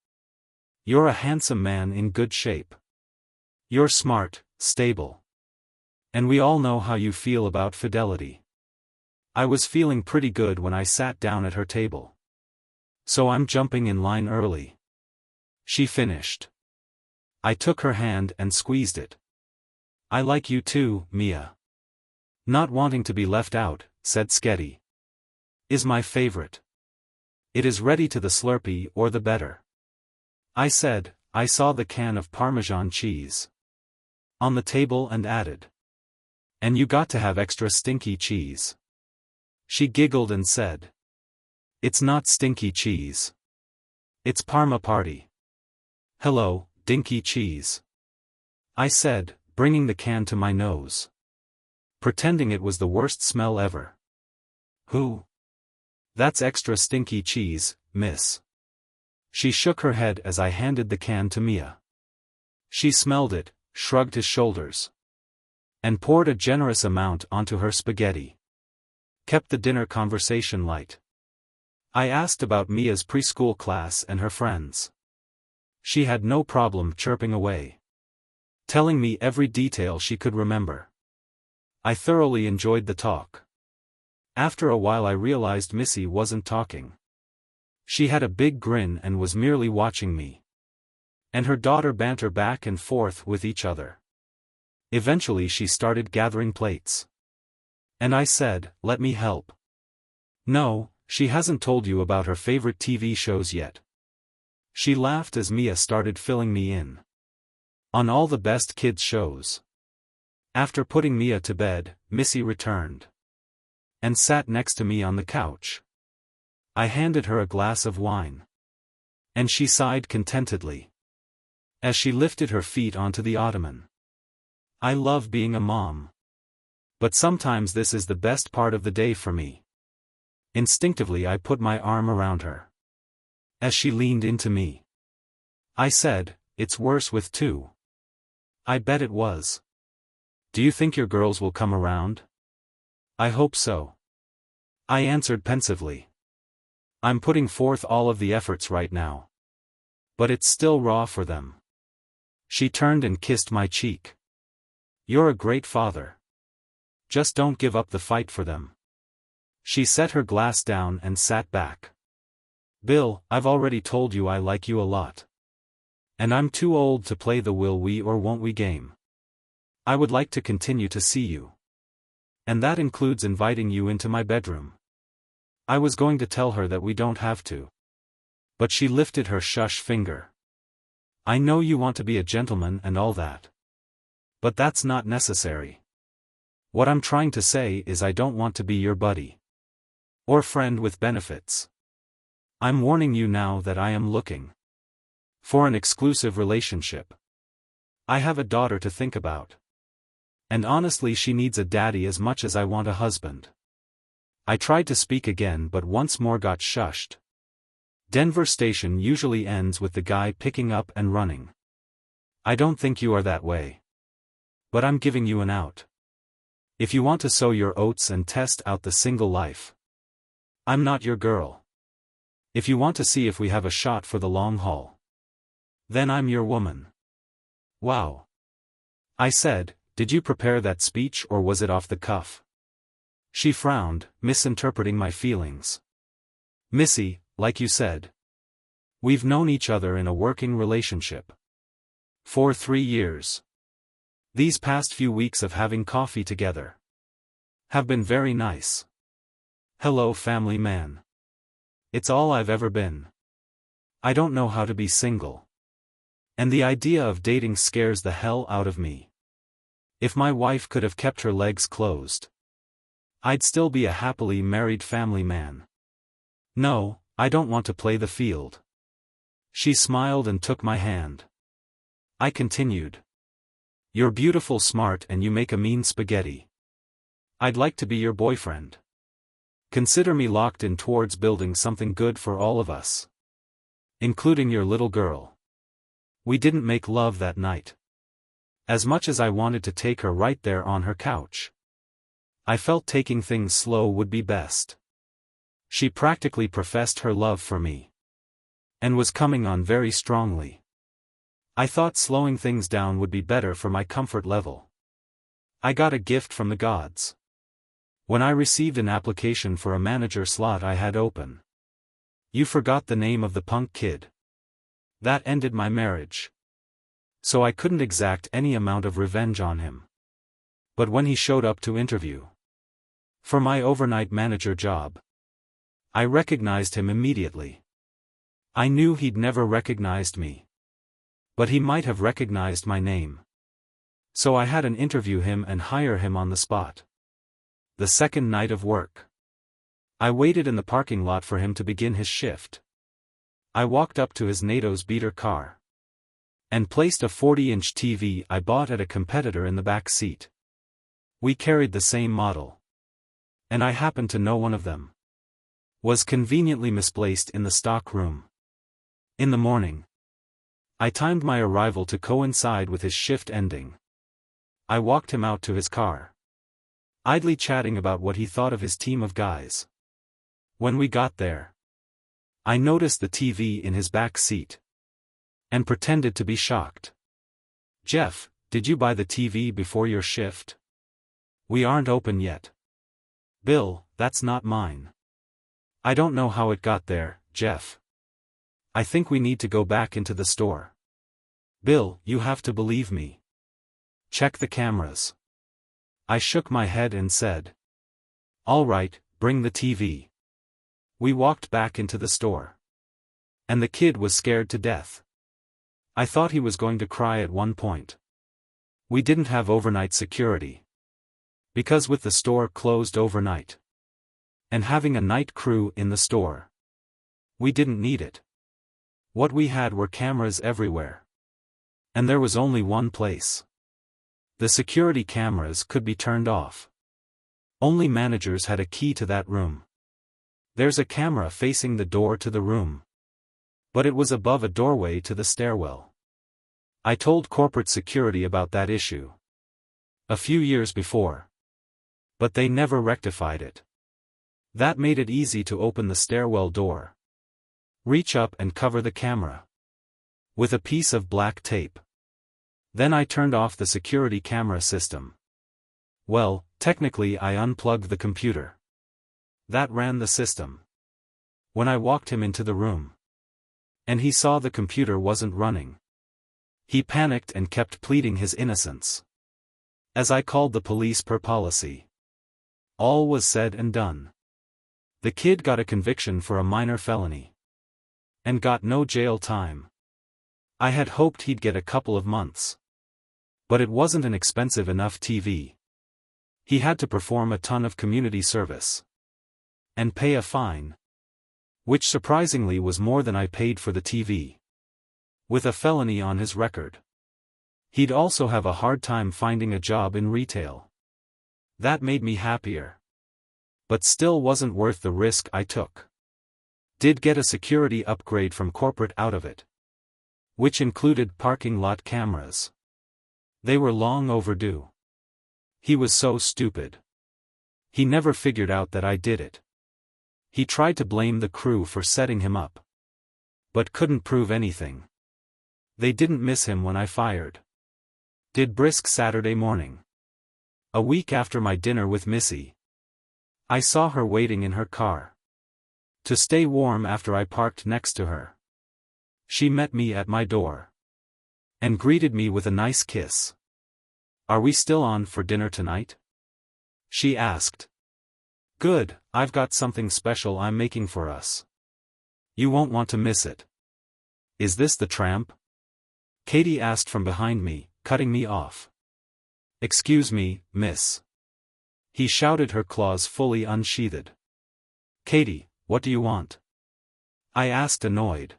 You're a handsome man in good shape. You're smart, stable. And we all know how you feel about fidelity. I was feeling pretty good when I sat down at her table. So I'm jumping in line early. She finished. I took her hand and squeezed it. I like you too, Mia. Not wanting to be left out, said Sketty. Is my favorite. It is ready to the Slurpee or the better. I said, I saw the can of Parmesan cheese on the table and added. And you got to have extra stinky cheese. She giggled and said. It's not stinky cheese. It's Parma Party. Hello, dinky cheese. I said, bringing the can to my nose. Pretending it was the worst smell ever. Who? That's extra stinky cheese, miss. She shook her head as I handed the can to Mia. She smelled it, shrugged his shoulders. And poured a generous amount onto her spaghetti. Kept the dinner conversation light. I asked about Mia's preschool class and her friends. She had no problem chirping away. Telling me every detail she could remember. I thoroughly enjoyed the talk. After a while I realized Missy wasn't talking. She had a big grin and was merely watching me. And her daughter banter back and forth with each other. Eventually she started gathering plates. And I said, let me help. No, she hasn't told you about her favorite TV shows yet. She laughed as Mia started filling me in. On all the best kids shows. After putting Mia to bed, Missy returned. And sat next to me on the couch. I handed her a glass of wine. And she sighed contentedly. As she lifted her feet onto the ottoman. I love being a mom. But sometimes this is the best part of the day for me. Instinctively I put my arm around her. As she leaned into me. I said, it's worse with 2. I bet it was. Do you think your girls will come around? I hope so. I answered pensively. I'm putting forth all of the efforts right now. But it's still raw for them. She turned and kissed my cheek. You're a great father. Just don't give up the fight for them. She set her glass down and sat back. Bill, I've already told you I like you a lot. And I'm too old to play the will we or won't we game. I would like to continue to see you. And that includes inviting you into my bedroom. I was going to tell her that we don't have to. But she lifted her shush finger. I know you want to be a gentleman and all that. But that's not necessary. What I'm trying to say is I don't want to be your buddy. Or friend with benefits. I'm warning you now that I am looking for an exclusive relationship. I have a daughter to think about. And honestly, she needs a daddy as much as I want a husband. I tried to speak again but once more got shushed. Denver station usually ends with the guy picking up and running. I don't think you are that way. But I'm giving you an out. If you want to sow your oats and test out the single life, I'm not your girl. If you want to see if we have a shot for the long haul, then I'm your woman. Wow. I said, did you prepare that speech or was it off the cuff? She frowned, misinterpreting my feelings. Missy, like you said, we've known each other in a working relationship for 3 years. These past few weeks of having coffee together have been very nice. Hello, family man. It's all I've ever been. I don't know how to be single. And the idea of dating scares the hell out of me. If my wife could have kept her legs closed, I'd still be a happily married family man. No, I don't want to play the field. She smiled and took my hand. I continued. You're beautiful, smart, and you make a mean spaghetti. I'd like to be your boyfriend. Consider me locked in towards building something good for all of us. Including your little girl. We didn't make love that night. As much as I wanted to take her right there on her couch, I felt taking things slow would be best. She practically professed her love for me. And was coming on very strongly. I thought slowing things down would be better for my comfort level. I got a gift from the gods when I received an application for a manager slot I had open. You forgot the name of the punk kid. That ended my marriage. So I couldn't exact any amount of revenge on him. But when he showed up to interview for my overnight manager job, I recognized him immediately. I knew he'd never recognized me. But he might have recognized my name. So I had an interview him and hire him on the spot. The second night of work, I waited in the parking lot for him to begin his shift. I walked up to his NATO's beater car and placed a 40-inch TV I bought at a competitor in the back seat. We carried the same model. And I happened to know one of them was conveniently misplaced in the stock room. In the morning, I timed my arrival to coincide with his shift ending. I walked him out to his car, idly chatting about what he thought of his team of guys. When we got there, I noticed the TV in his back seat and pretended to be shocked. Jeff, did you buy the TV before your shift? We aren't open yet. Bill, that's not mine. I don't know how it got there, Jeff. I think we need to go back into the store. Bill, you have to believe me. Check the cameras. I shook my head and said, all right, bring the TV. We walked back into the store. And the kid was scared to death. I thought he was going to cry at one point. We didn't have overnight security. Because with the store closed overnight, and having a night crew in the store, we didn't need it. What we had were cameras everywhere. And there was only one place. The security cameras could be turned off. Only managers had a key to that room. There's a camera facing the door to the room. But it was above a doorway to the stairwell. I told corporate security about that issue a few years before. But they never rectified it. That made it easy to open the stairwell door, reach up and cover the camera with a piece of black tape. Then I turned off the security camera system. Well, technically I unplugged the computer that ran the system. When I walked him into the room, and he saw the computer wasn't running, he panicked and kept pleading his innocence. As I called the police per policy, all was said and done. The kid got a conviction for a minor felony and got no jail time. I had hoped he'd get a couple of months. But it wasn't an expensive enough TV. He had to perform a ton of community service. And pay a fine. Which surprisingly was more than I paid for the TV. With a felony on his record. He'd also have a hard time finding a job in retail. That made me happier. But still wasn't worth the risk I took. Did get a security upgrade from corporate out of it. Which included parking lot cameras. They were long overdue. He was so stupid. He never figured out that I did it. He tried to blame the crew for setting him up. But couldn't prove anything. They didn't miss him when I fired. Did brisk Saturday morning. A week after my dinner with Missy. I saw her waiting in her car. To stay warm after I parked next to her. She met me at my door. And greeted me with a nice kiss. "Are we still on for dinner tonight?" she asked. "Good, I've got something special I'm making for us. You won't want to miss it." "Is this the tramp?" Katie asked from behind me, cutting me off. "Excuse me, miss." He shouted, her claws fully unsheathed. "Katie, what do you want?" I asked, annoyed.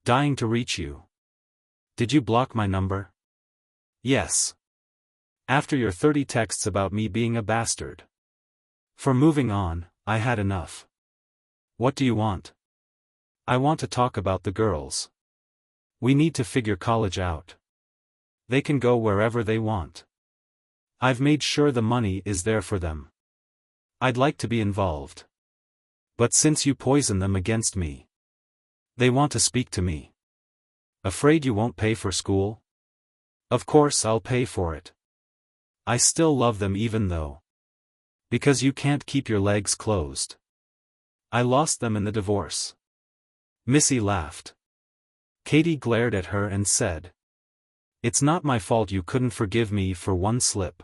"Dying to reach you." "Did you block my number?" "Yes. After your 30 texts about me being a bastard. For moving on, I had enough." "What do you want?" "I want to talk about the girls. We need to figure college out. They can go wherever they want. I've made sure the money is there for them. I'd like to be involved. But since you poison them against me. They want to speak to me." "Afraid you won't pay for school?" "Of course I'll pay for it. I still love them even though. Because you can't keep your legs closed. I lost them in the divorce." Missy laughed. Katie glared at her and said, "It's not my fault you couldn't forgive me for one slip.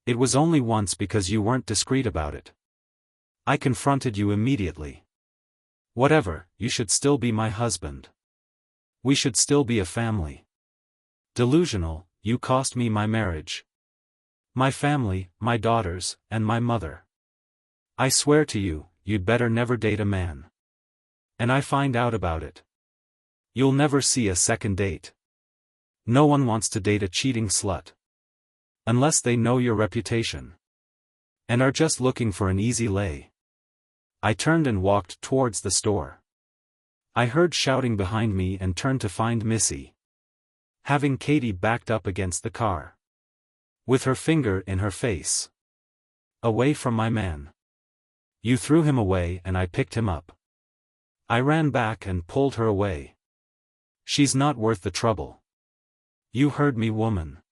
It was only once because you weren't discreet about it. I confronted you immediately. Whatever, you should still be my husband. We should still be a family." "Delusional, you cost me my marriage. My family, my daughters, and my mother. I swear to you, you'd better never date a man. And I find out about it. You'll never see a second date. No one wants to date a cheating slut. Unless they know your reputation. And are just looking for an easy lay." I turned and walked towards the store. I heard shouting behind me and turned to find Missy. Having Katie backed up against the car. With her finger in her face. "Away from my man. You threw him away and I picked him up." I ran back and pulled her away. "She's not worth the trouble." "You heard me, woman,"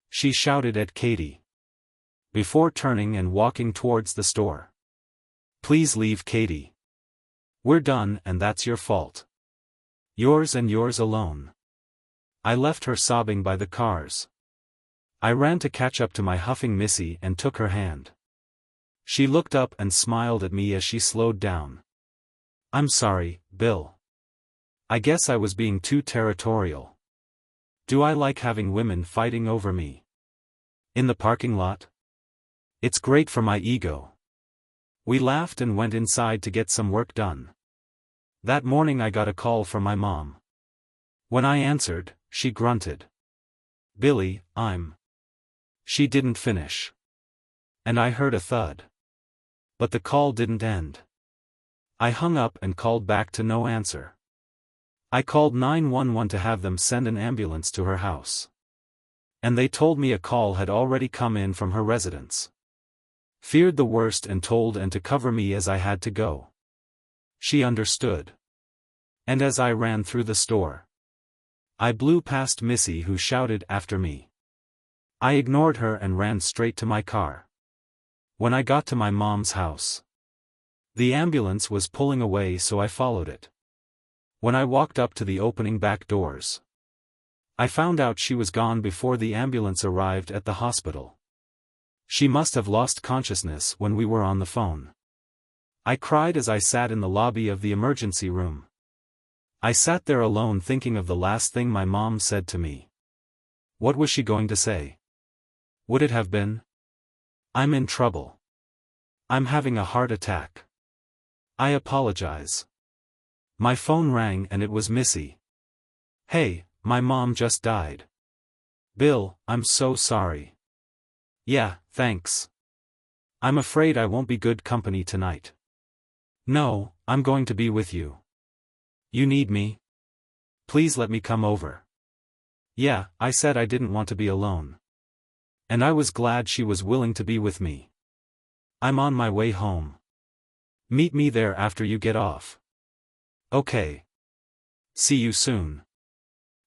she shouted at Katie. Before turning and walking towards the store. "Please leave, Katie. We're done and that's your fault. Yours and yours alone." I left her sobbing by the cars. I ran to catch up to my huffing Missy and took her hand. She looked up and smiled at me as she slowed down. "I'm sorry, Bill. I guess I was being too territorial. Do I like having women fighting over me? In the parking lot? It's great for my ego." We laughed and went inside to get some work done. That morning I got a call from my mom. When I answered, she grunted. "Billy, I'm..." She didn't finish. And I heard a thud. But the call didn't end. I hung up and called back to no answer. I called 911 to have them send an ambulance to her house. And they told me a call had already come in from her residence. Feared the worst and told Ann to cover me as I had to go. She understood. And as I ran through the store, I blew past Missy, who shouted after me. I ignored her and ran straight to my car. When I got to my mom's house, the ambulance was pulling away, so I followed it. When I walked up to the opening back doors, I found out she was gone before the ambulance arrived at the hospital. She must have lost consciousness when we were on the phone. I cried as I sat in the lobby of the emergency room. I sat there alone thinking of the last thing my mom said to me. What was she going to say? Would it have been? I'm in trouble. I'm having a heart attack. I apologize. My phone rang and it was Missy. Hey, my mom just died. Bill, I'm so sorry. Yeah, thanks. I'm afraid I won't be good company tonight. No, I'm going to be with you. You need me? Please let me come over. Yeah, I said I didn't want to be alone. And I was glad she was willing to be with me. I'm on my way home. Meet me there after you get off. Okay. See you soon.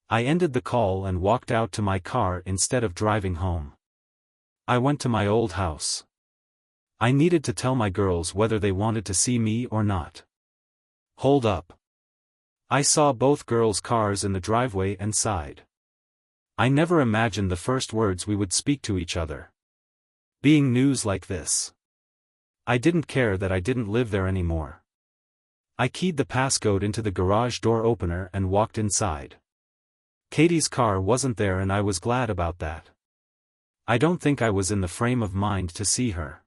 I ended the call and walked out to my car instead of driving home. I went to my old house. I needed to tell my girls whether they wanted to see me or not. Hold up. I saw both girls' cars in the driveway and sighed. I never imagined the first words we would speak to each other. Being news like this. I didn't care that I didn't live there anymore. I keyed the passcode into the garage door opener and walked inside. Katie's car wasn't there and I was glad about that. I don't think I was in the frame of mind to see her.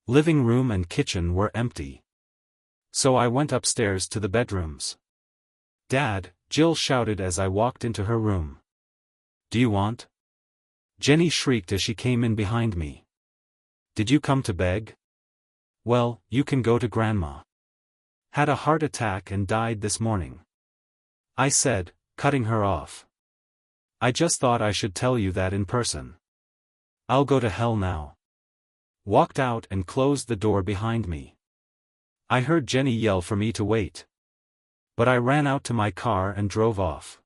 Living room and kitchen were empty. So I went upstairs to the bedrooms. Dad, Jill shouted as I walked into her room. Do you want? Jenny shrieked as she came in behind me. Did you come to beg? Well, you can go to Grandma. Had a heart attack and died this morning. I said, cutting her off. I just thought I should tell you that in person. I'll go to hell now. Walked out and closed the door behind me. I heard Jenny yell for me to wait. But I ran out to my car and drove off.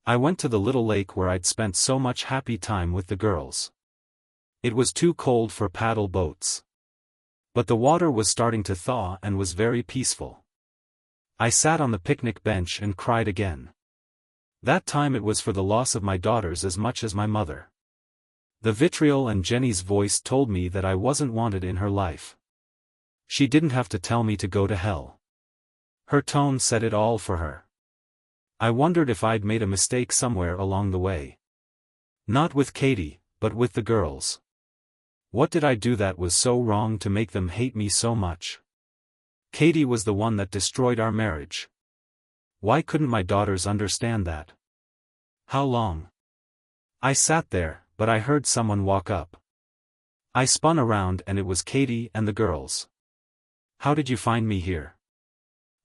I went to the little lake where I'd spent so much happy time with the girls. It was too cold for paddle boats. But the water was starting to thaw and was very peaceful. I sat on the picnic bench and cried again. That time it was for the loss of my daughters as much as my mother. The vitriol and Jenny's voice told me that I wasn't wanted in her life. She didn't have to tell me to go to hell. Her tone said it all for her. I wondered if I'd made a mistake somewhere along the way. Not with Katie, but with the girls. What did I do that was so wrong to make them hate me so much? Katie was the one that destroyed our marriage. Why couldn't my daughters understand that? How long? I sat there, but I heard someone walk up. I spun around and it was Katie and the girls. How did you find me here?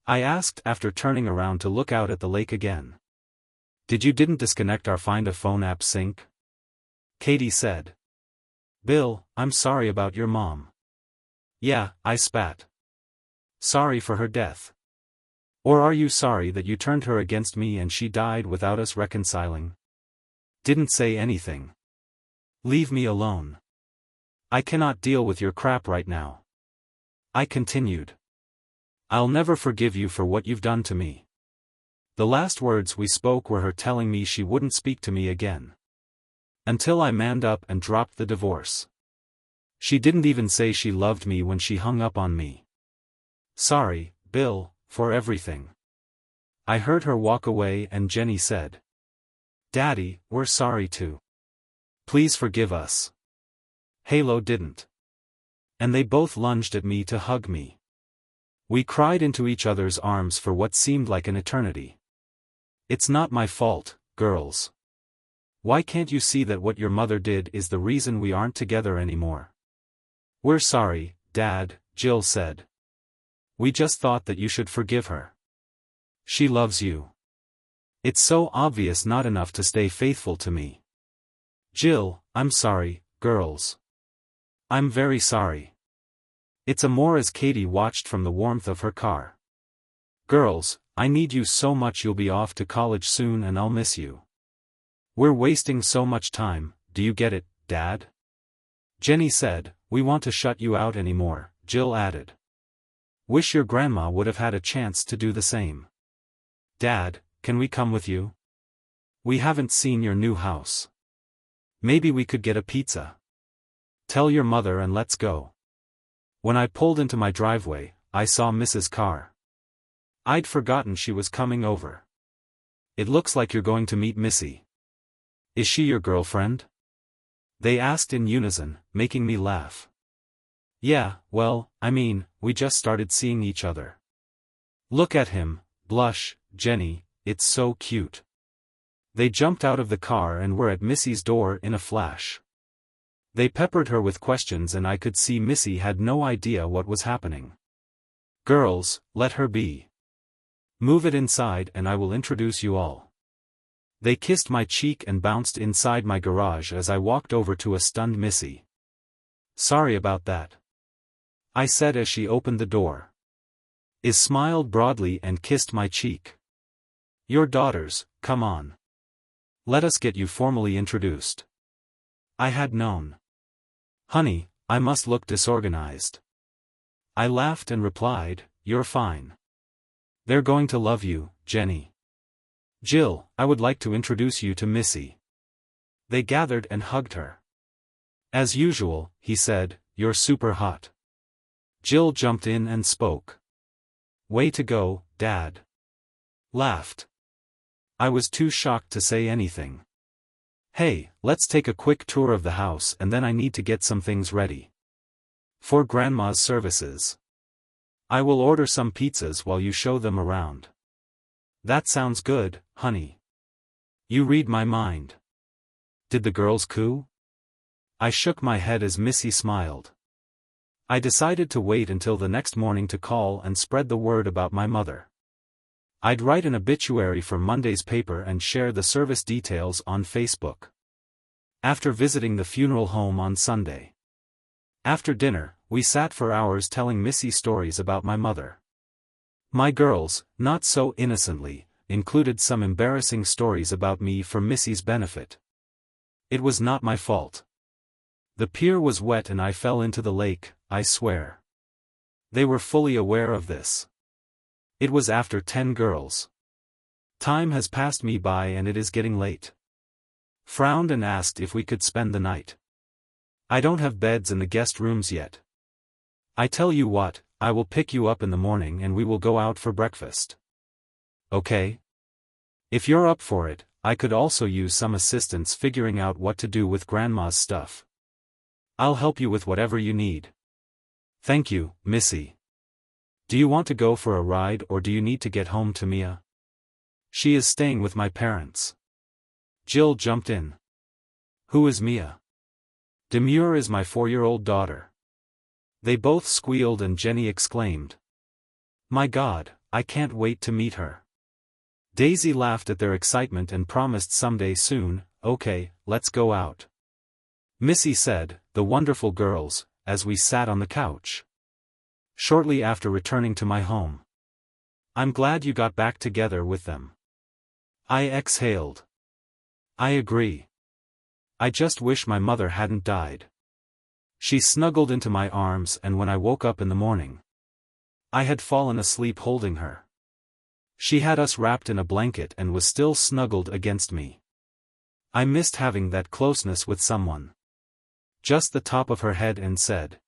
I asked after turning around to look out at the lake again. Didn't disconnect our Find a Phone app sync? Katie said. Bill, I'm sorry about your mom. Yeah, I spat. Sorry for her death. Or are you sorry that you turned her against me and she died without us reconciling? Didn't say anything. Leave me alone. I cannot deal with your crap right now. I continued. I'll never forgive you for what you've done to me. The last words we spoke were her telling me she wouldn't speak to me again. Until I manned up and dropped the divorce. She didn't even say she loved me when she hung up on me. Sorry, Bill, for everything. I heard her walk away and Jenny said. Daddy, we're sorry too. Please forgive us. Halo didn't. And they both lunged at me to hug me. We cried into each other's arms for what seemed like an eternity. It's not my fault, girls. Why can't you see that what your mother did is the reason we aren't together anymore? We're sorry, Dad, Jill said. We just thought that you should forgive her. She loves you. It's so obvious not enough to stay faithful to me. Jill, I'm sorry, girls. I'm very sorry. It's Amor as Katie watched from the warmth of her car. Girls, I need you so much. You'll be off to college soon and I'll miss you. We're wasting so much time, do you get it, Dad? Jenny said, we want to shut you out anymore, Jill added. Wish your grandma would have had a chance to do the same. Dad, can we come with you? We haven't seen your new house. Maybe we could get a pizza. Tell your mother and let's go. When I pulled into my driveway, I saw Mrs. Carr. I'd forgotten she was coming over. It looks like you're going to meet Missy. Is she your girlfriend? They asked in unison, making me laugh. Yeah, well, I mean, we just started seeing each other. Look at him, blush, Jenny, it's so cute. They jumped out of the car and were at Missy's door in a flash. They peppered her with questions and I could see Missy had no idea what was happening. Girls, let her be. Move it inside and I will introduce you all. They kissed my cheek and bounced inside my garage as I walked over to a stunned Missy. Sorry about that, I said as she opened the door. Is smiled broadly and kissed my cheek. Your daughters, come on. Let us get you formally introduced. I had known. Honey, I must look disorganized. I laughed and replied, you're fine. They're going to love you, Jenny. Jill, I would like to introduce you to Missy. They gathered and hugged her. As usual, he said, you're super hot. Jill jumped in and spoke. Way to go, Dad. Laughed. I was too shocked to say anything. Hey, let's take a quick tour of the house and then I need to get some things ready. For Grandma's services. I will order some pizzas while you show them around. That sounds good, honey. You read my mind. Did the girls coo? I shook my head as Missy smiled. I decided to wait until the next morning to call and spread the word about my mother. I'd write an obituary for Monday's paper and share the service details on Facebook. After visiting the funeral home on Sunday. After dinner, we sat for hours telling Missy stories about my mother. My girls, not so innocently, included some embarrassing stories about me for Missy's benefit. It was not my fault. The pier was wet and I fell into the lake, I swear. They were fully aware of this. It was after 10 girls. Time has passed me by and it is getting late. Frowned and asked if we could spend the night. I don't have beds in the guest rooms yet. I tell you what, I will pick you up in the morning and we will go out for breakfast. Okay? If you're up for it, I could also use some assistance figuring out what to do with Grandma's stuff. I'll help you with whatever you need. Thank you, Missy. Do you want to go for a ride or do you need to get home to Mia? She is staying with my parents. Jill jumped in. Who is Mia? Demure is my 4-year-old daughter. They both squealed and Jenny exclaimed. My God, I can't wait to meet her. Daisy laughed at their excitement and promised someday soon, okay, let's go out. Missy said, the wonderful girls, as we sat on the couch. Shortly after returning to my home. I'm glad you got back together with them. I exhaled. I agree. I just wish my mother hadn't died. She snuggled into my arms and when I woke up in the morning, I had fallen asleep holding her. She had us wrapped in a blanket and was still snuggled against me. I missed having that closeness with someone. Just the top of her head and said,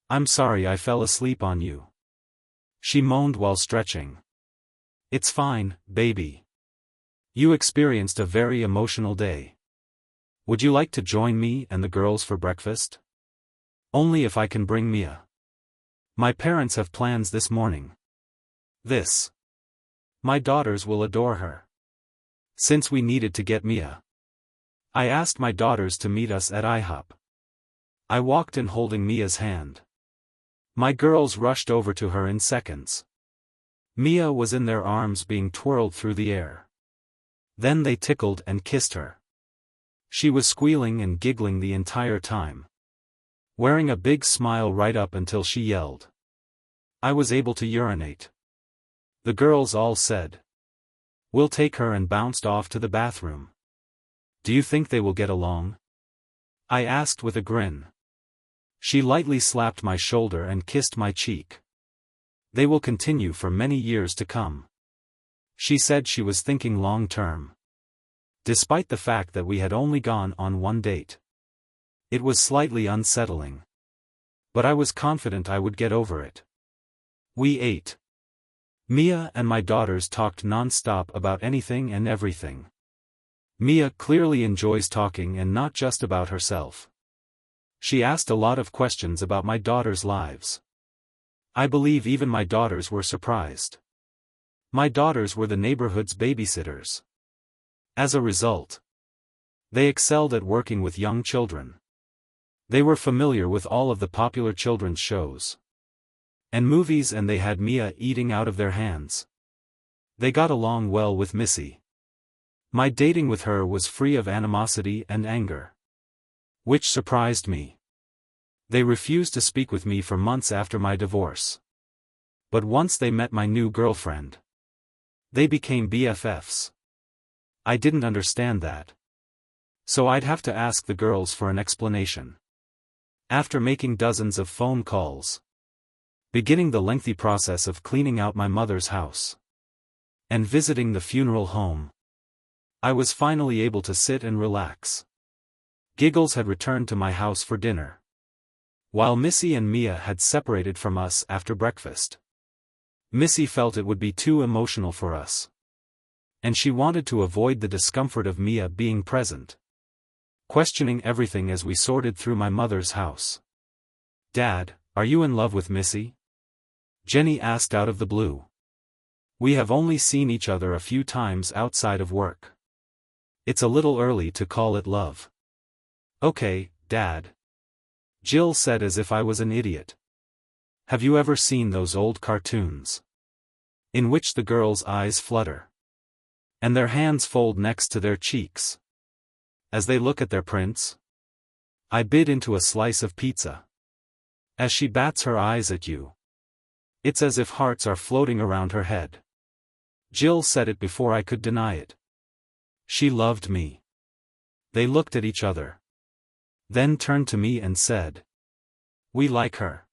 I'm sorry I fell asleep on you. She moaned while stretching. It's fine, baby. You experienced a very emotional day. Would you like to join me and the girls for breakfast? Only if I can bring Mia. My parents have plans this morning. My daughters will adore her. Since we needed to get Mia, I asked my daughters to meet us at IHOP. I walked in holding Mia's hand. My girls rushed over to her in seconds. Mia was in their arms being twirled through the air. Then they tickled and kissed her. She was squealing and giggling the entire time. Wearing a big smile right up until she yelled. I was able to urinate. The girls all said, we'll take her, and bounced off to the bathroom. Do you think they will get along? I asked with a grin. She lightly slapped my shoulder and kissed my cheek. They will continue for many years to come. She said she was thinking long term. Despite the fact that we had only gone on one date. It was slightly unsettling. But I was confident I would get over it. We ate. Mia and my daughters talked non-stop about anything and everything. Mia clearly enjoys talking and not just about herself. She asked a lot of questions about my daughters' lives. I believe even my daughters were surprised. My daughters were the neighborhood's babysitters. As a result, they excelled at working with young children. They were familiar with all of the popular children's shows and movies, and they had Mia eating out of their hands. They got along well with Missy. My dating with her was free of animosity and anger, which surprised me. They refused to speak with me for months after my divorce. But once they met my new girlfriend, they became BFFs. I didn't understand that. So I'd have to ask the girls for an explanation. After making dozens of phone calls, beginning the lengthy process of cleaning out my mother's house, and visiting the funeral home, I was finally able to sit and relax. Giggles had returned to my house for dinner, while Missy and Mia had separated from us after breakfast. Missy felt it would be too emotional for us, and she wanted to avoid the discomfort of Mia being present, questioning everything as we sorted through my mother's house. "Dad, are you in love with Missy?" Jenny asked out of the blue. "We have only seen each other a few times outside of work. It's a little early to call it love." "Okay, Dad," Jill said as if I was an idiot. "Have you ever seen those old cartoons in which the girls' eyes flutter and their hands fold next to their cheeks as they look at their prints?" I bit into a slice of pizza. "As she bats her eyes at you, it's as if hearts are floating around her head." Jill said it before I could deny it. She loved me. They looked at each other, then turned to me and said, "We like her."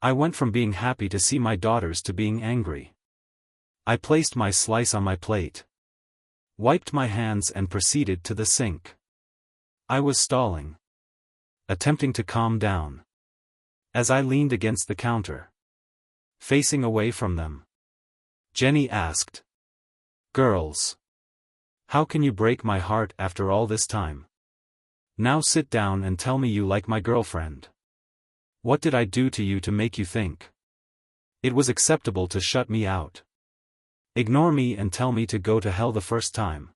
I went from being happy to see my daughters to being angry. I placed my slice on my plate, wiped my hands and proceeded to the sink. I was stalling, attempting to calm down, as I leaned against the counter, facing away from them. Jenny asked, "Girls, how can you break my heart after all this time? Now sit down and tell me you like my girlfriend. What did I do to you to make you think it was acceptable to shut me out, ignore me and tell me to go to hell the first time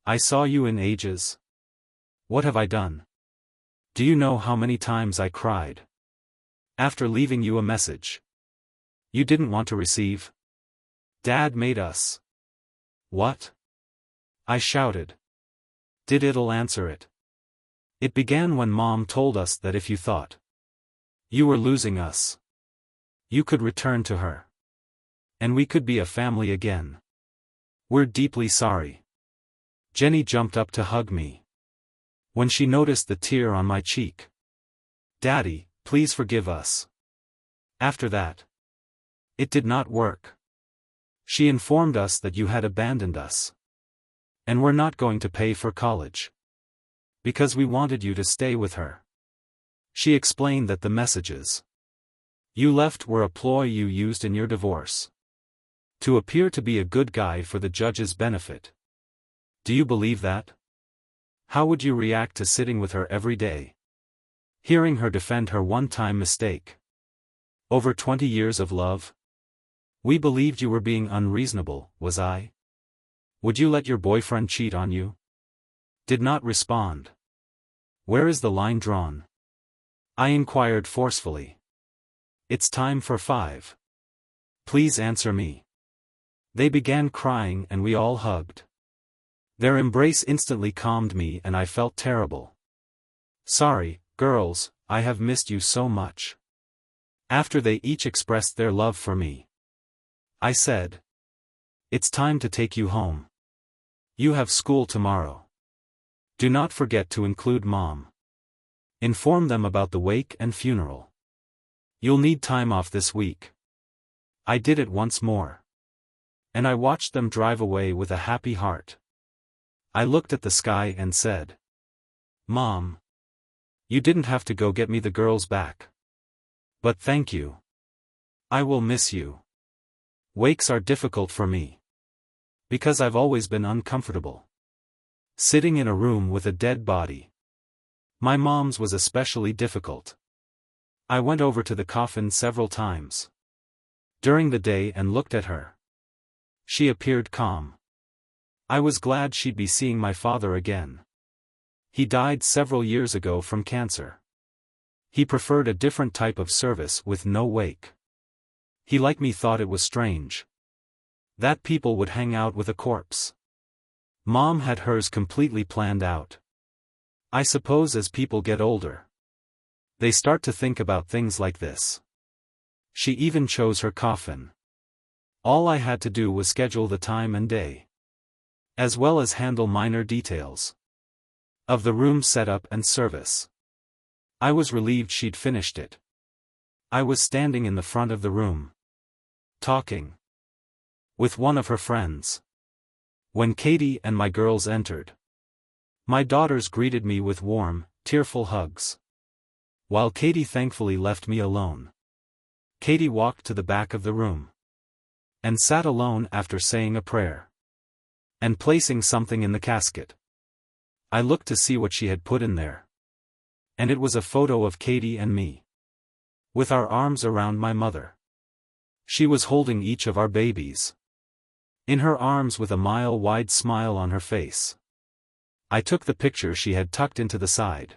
I saw you in ages? What have I done? Do you know how many times I cried after leaving you a message you didn't want to receive? Dad made us." "What?" I shouted. "Did it'll answer it? It began when Mom told us that if you thought you were losing us, you could return to her, and we could be a family again. We're deeply sorry." Jenny jumped up to hug me when she noticed the tear on my cheek. "Daddy, please forgive us." After that, it did not work. She informed us that you had abandoned us, and were not going to pay for college, because we wanted you to stay with her. She explained that the messages you left were a ploy you used in your divorce, to appear to be a good guy for the judge's benefit. Do you believe that? How would you react to sitting with her every day, hearing her defend her one-time mistake? Over 20 years of love? We believed you were being unreasonable, was I? Would you let your boyfriend cheat on you? Did not respond. Where is the line drawn? I inquired forcefully. It's time for 5. Please answer me. They began crying and we all hugged. Their embrace instantly calmed me and I felt terrible. Sorry, girls, I have missed you so much. After they each expressed their love for me, I said, it's time to take you home. You have school tomorrow. Do not forget to include Mom. Inform them about the wake and funeral. You'll need time off this week. I did it once more. And I watched them drive away with a happy heart. I looked at the sky and said, Mom, you didn't have to go get me the girls back. But thank you. I will miss you. Wakes are difficult for me. Because I've always been uncomfortable. Sitting in a room with a dead body. My mom's was especially difficult. I went over to the coffin several times during the day and looked at her. She appeared calm. I was glad she'd be seeing my father again. He died several years ago from cancer. He preferred a different type of service with no wake. He like me thought it was strange that people would hang out with a corpse. Mom had hers completely planned out. I suppose as people get older, they start to think about things like this. She even chose her coffin. All I had to do was schedule the time and day, as well as handle minor details of the room setup and service. I was relieved she'd finished it. I was standing in the front of the room, talking with one of her friends, when Katie and my girls entered. My daughters greeted me with warm, tearful hugs, while Katie thankfully left me alone. Katie walked to the back of the room and sat alone after saying a prayer and placing something in the casket. I looked to see what she had put in there. And it was a photo of Katie and me, with our arms around my mother. She was holding each of our babies in her arms with a mile-wide smile on her face. I took the picture she had tucked into the side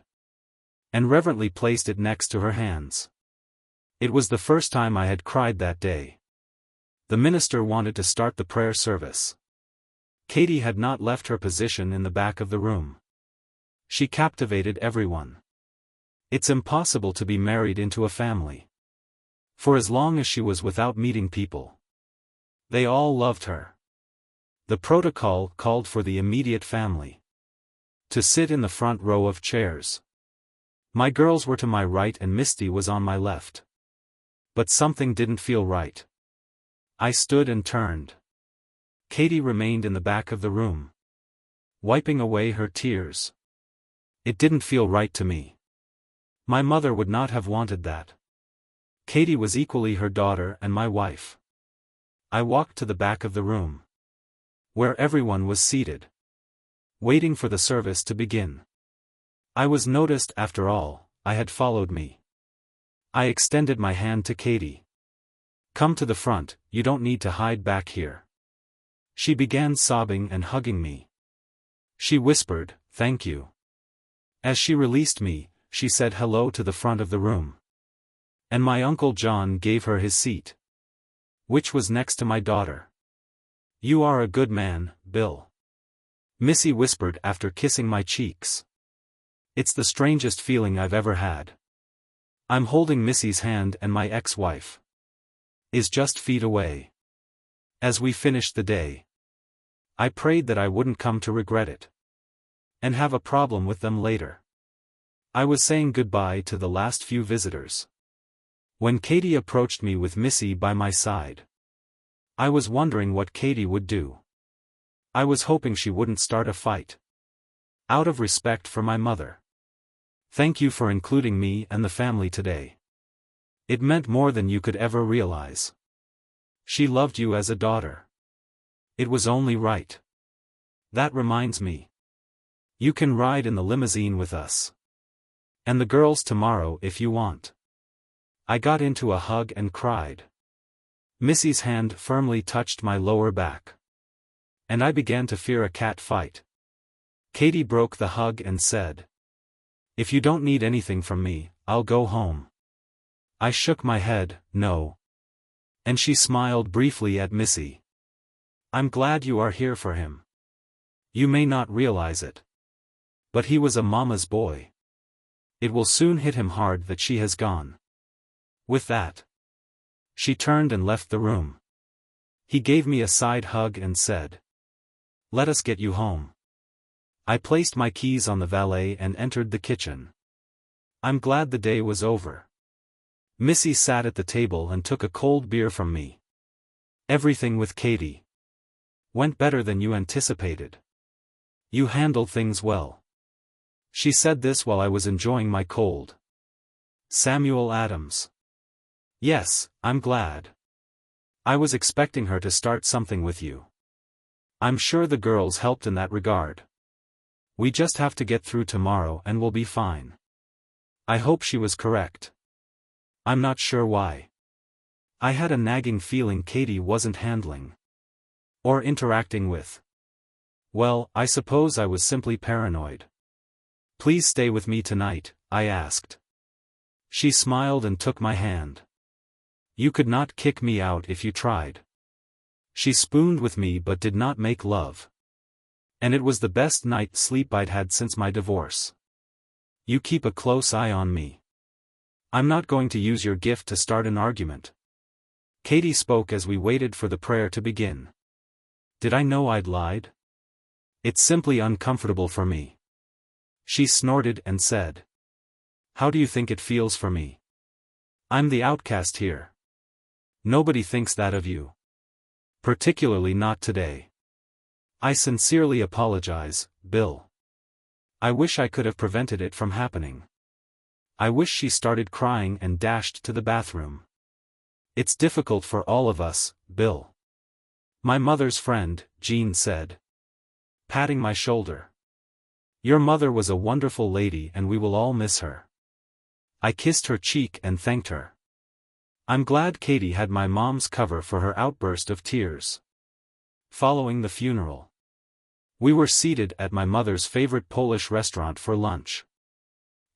and reverently placed it next to her hands. It was the first time I had cried that day. The minister wanted to start the prayer service. Katie had not left her position in the back of the room. She captivated everyone. It's impossible to be married into a family. For as long as she was without meeting people, they all loved her. The protocol called for the immediate family to sit in the front row of chairs. My girls were to my right and Misty was on my left. But something didn't feel right. I stood and turned. Katie remained in the back of the room, wiping away her tears. It didn't feel right to me. My mother would not have wanted that. Katie was equally her daughter and my wife. I walked to the back of the room, where everyone was seated, waiting for the service to begin. I was noticed after all, I had followed me. I extended my hand to Katie. Come to the front, you don't need to hide back here. She began sobbing and hugging me. She whispered, "Thank you." As she released me, she said hello to the front of the room. And my Uncle John gave her his seat, which was next to my daughter. "You are a good man, Bill," Missy whispered after kissing my cheeks. It's the strangest feeling I've ever had. I'm holding Missy's hand and my ex-wife is just feet away. As we finished the day, I prayed that I wouldn't come to regret it and have a problem with them later. I was saying goodbye to the last few visitors when Katie approached me with Missy by my side. I was wondering what Katie would do. I was hoping she wouldn't start a fight, out of respect for my mother. Thank you for including me and the family today. It meant more than you could ever realize. She loved you as a daughter. It was only right. That reminds me. You can ride in the limousine with us. And the girls tomorrow if you want. I got into a hug and cried. Missy's hand firmly touched my lower back. And I began to fear a cat fight. Katie broke the hug and said, "If you don't need anything from me, I'll go home." I shook my head, "No." And she smiled briefly at Missy. "I'm glad you are here for him. You may not realize it, but he was a mama's boy. It will soon hit him hard that she has gone." With that, she turned and left the room. He gave me a side hug and said, "Let us get you home." I placed my keys on the valet and entered the kitchen. I'm glad the day was over. Missy sat at the table and took a cold beer from me. "Everything with Katie went better than you anticipated. You handled things well." She said this while I was enjoying my cold. Samuel Adams. "Yes, I'm glad. I was expecting her to start something with you. I'm sure the girls helped in that regard. We just have to get through tomorrow and we'll be fine. I hope she was correct. I'm not sure why. I had a nagging feeling Katie wasn't handling or interacting with. Well, I suppose I was simply paranoid. Please stay with me tonight, I asked. She smiled and took my hand. You could not kick me out if you tried. She spooned with me but did not make love. And it was the best night's sleep I'd had since my divorce. You keep a close eye on me. I'm not going to use your gift to start an argument. Katie spoke as we waited for the prayer to begin. Did I know I'd lied? It's simply uncomfortable for me. She snorted and said. How do you think it feels for me? I'm the outcast here. Nobody thinks that of you. Particularly not today. I sincerely apologize, Bill. I wish I could have prevented it from happening. I wish she started crying and dashed to the bathroom. It's difficult for all of us, Bill. My mother's friend, Jean said, patting my shoulder. Your mother was a wonderful lady and we will all miss her. I kissed her cheek and thanked her. I'm glad Katie had my mom's cover for her outburst of tears. Following the funeral, we were seated at my mother's favorite Polish restaurant for lunch.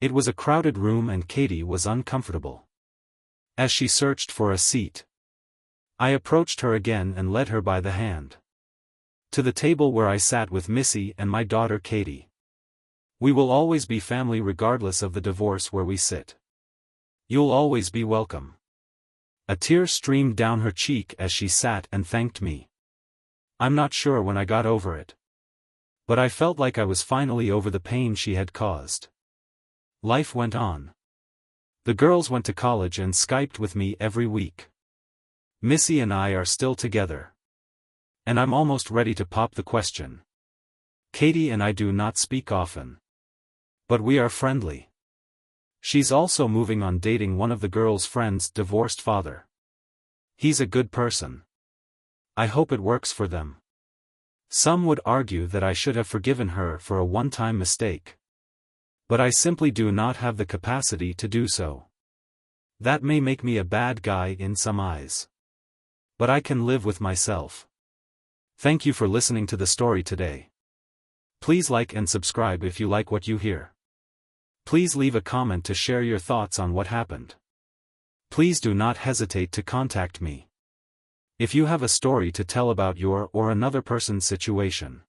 It was a crowded room and Katie was uncomfortable. As she searched for a seat, I approached her again and led her by the hand to the table where I sat with Missy and my daughter Katie. We will always be family regardless of the divorce where we sit. You'll always be welcome. A tear streamed down her cheek as she sat and thanked me. I'm not sure when I got over it. But I felt like I was finally over the pain she had caused. Life went on. The girls went to college and Skyped with me every week. Missy and I are still together. And I'm almost ready to pop the question. Katie and I do not speak often. But we are friendly. She's also moving on dating one of the girls' friends' divorced father. He's a good person. I hope it works for them. Some would argue that I should have forgiven her for a one-time mistake. But I simply do not have the capacity to do so. That may make me a bad guy in some eyes. But I can live with myself. Thank you for listening to the story today. Please like and subscribe if you like what you hear. Please leave a comment to share your thoughts on what happened. Please do not hesitate to contact me if you have a story to tell about your or another person's situation.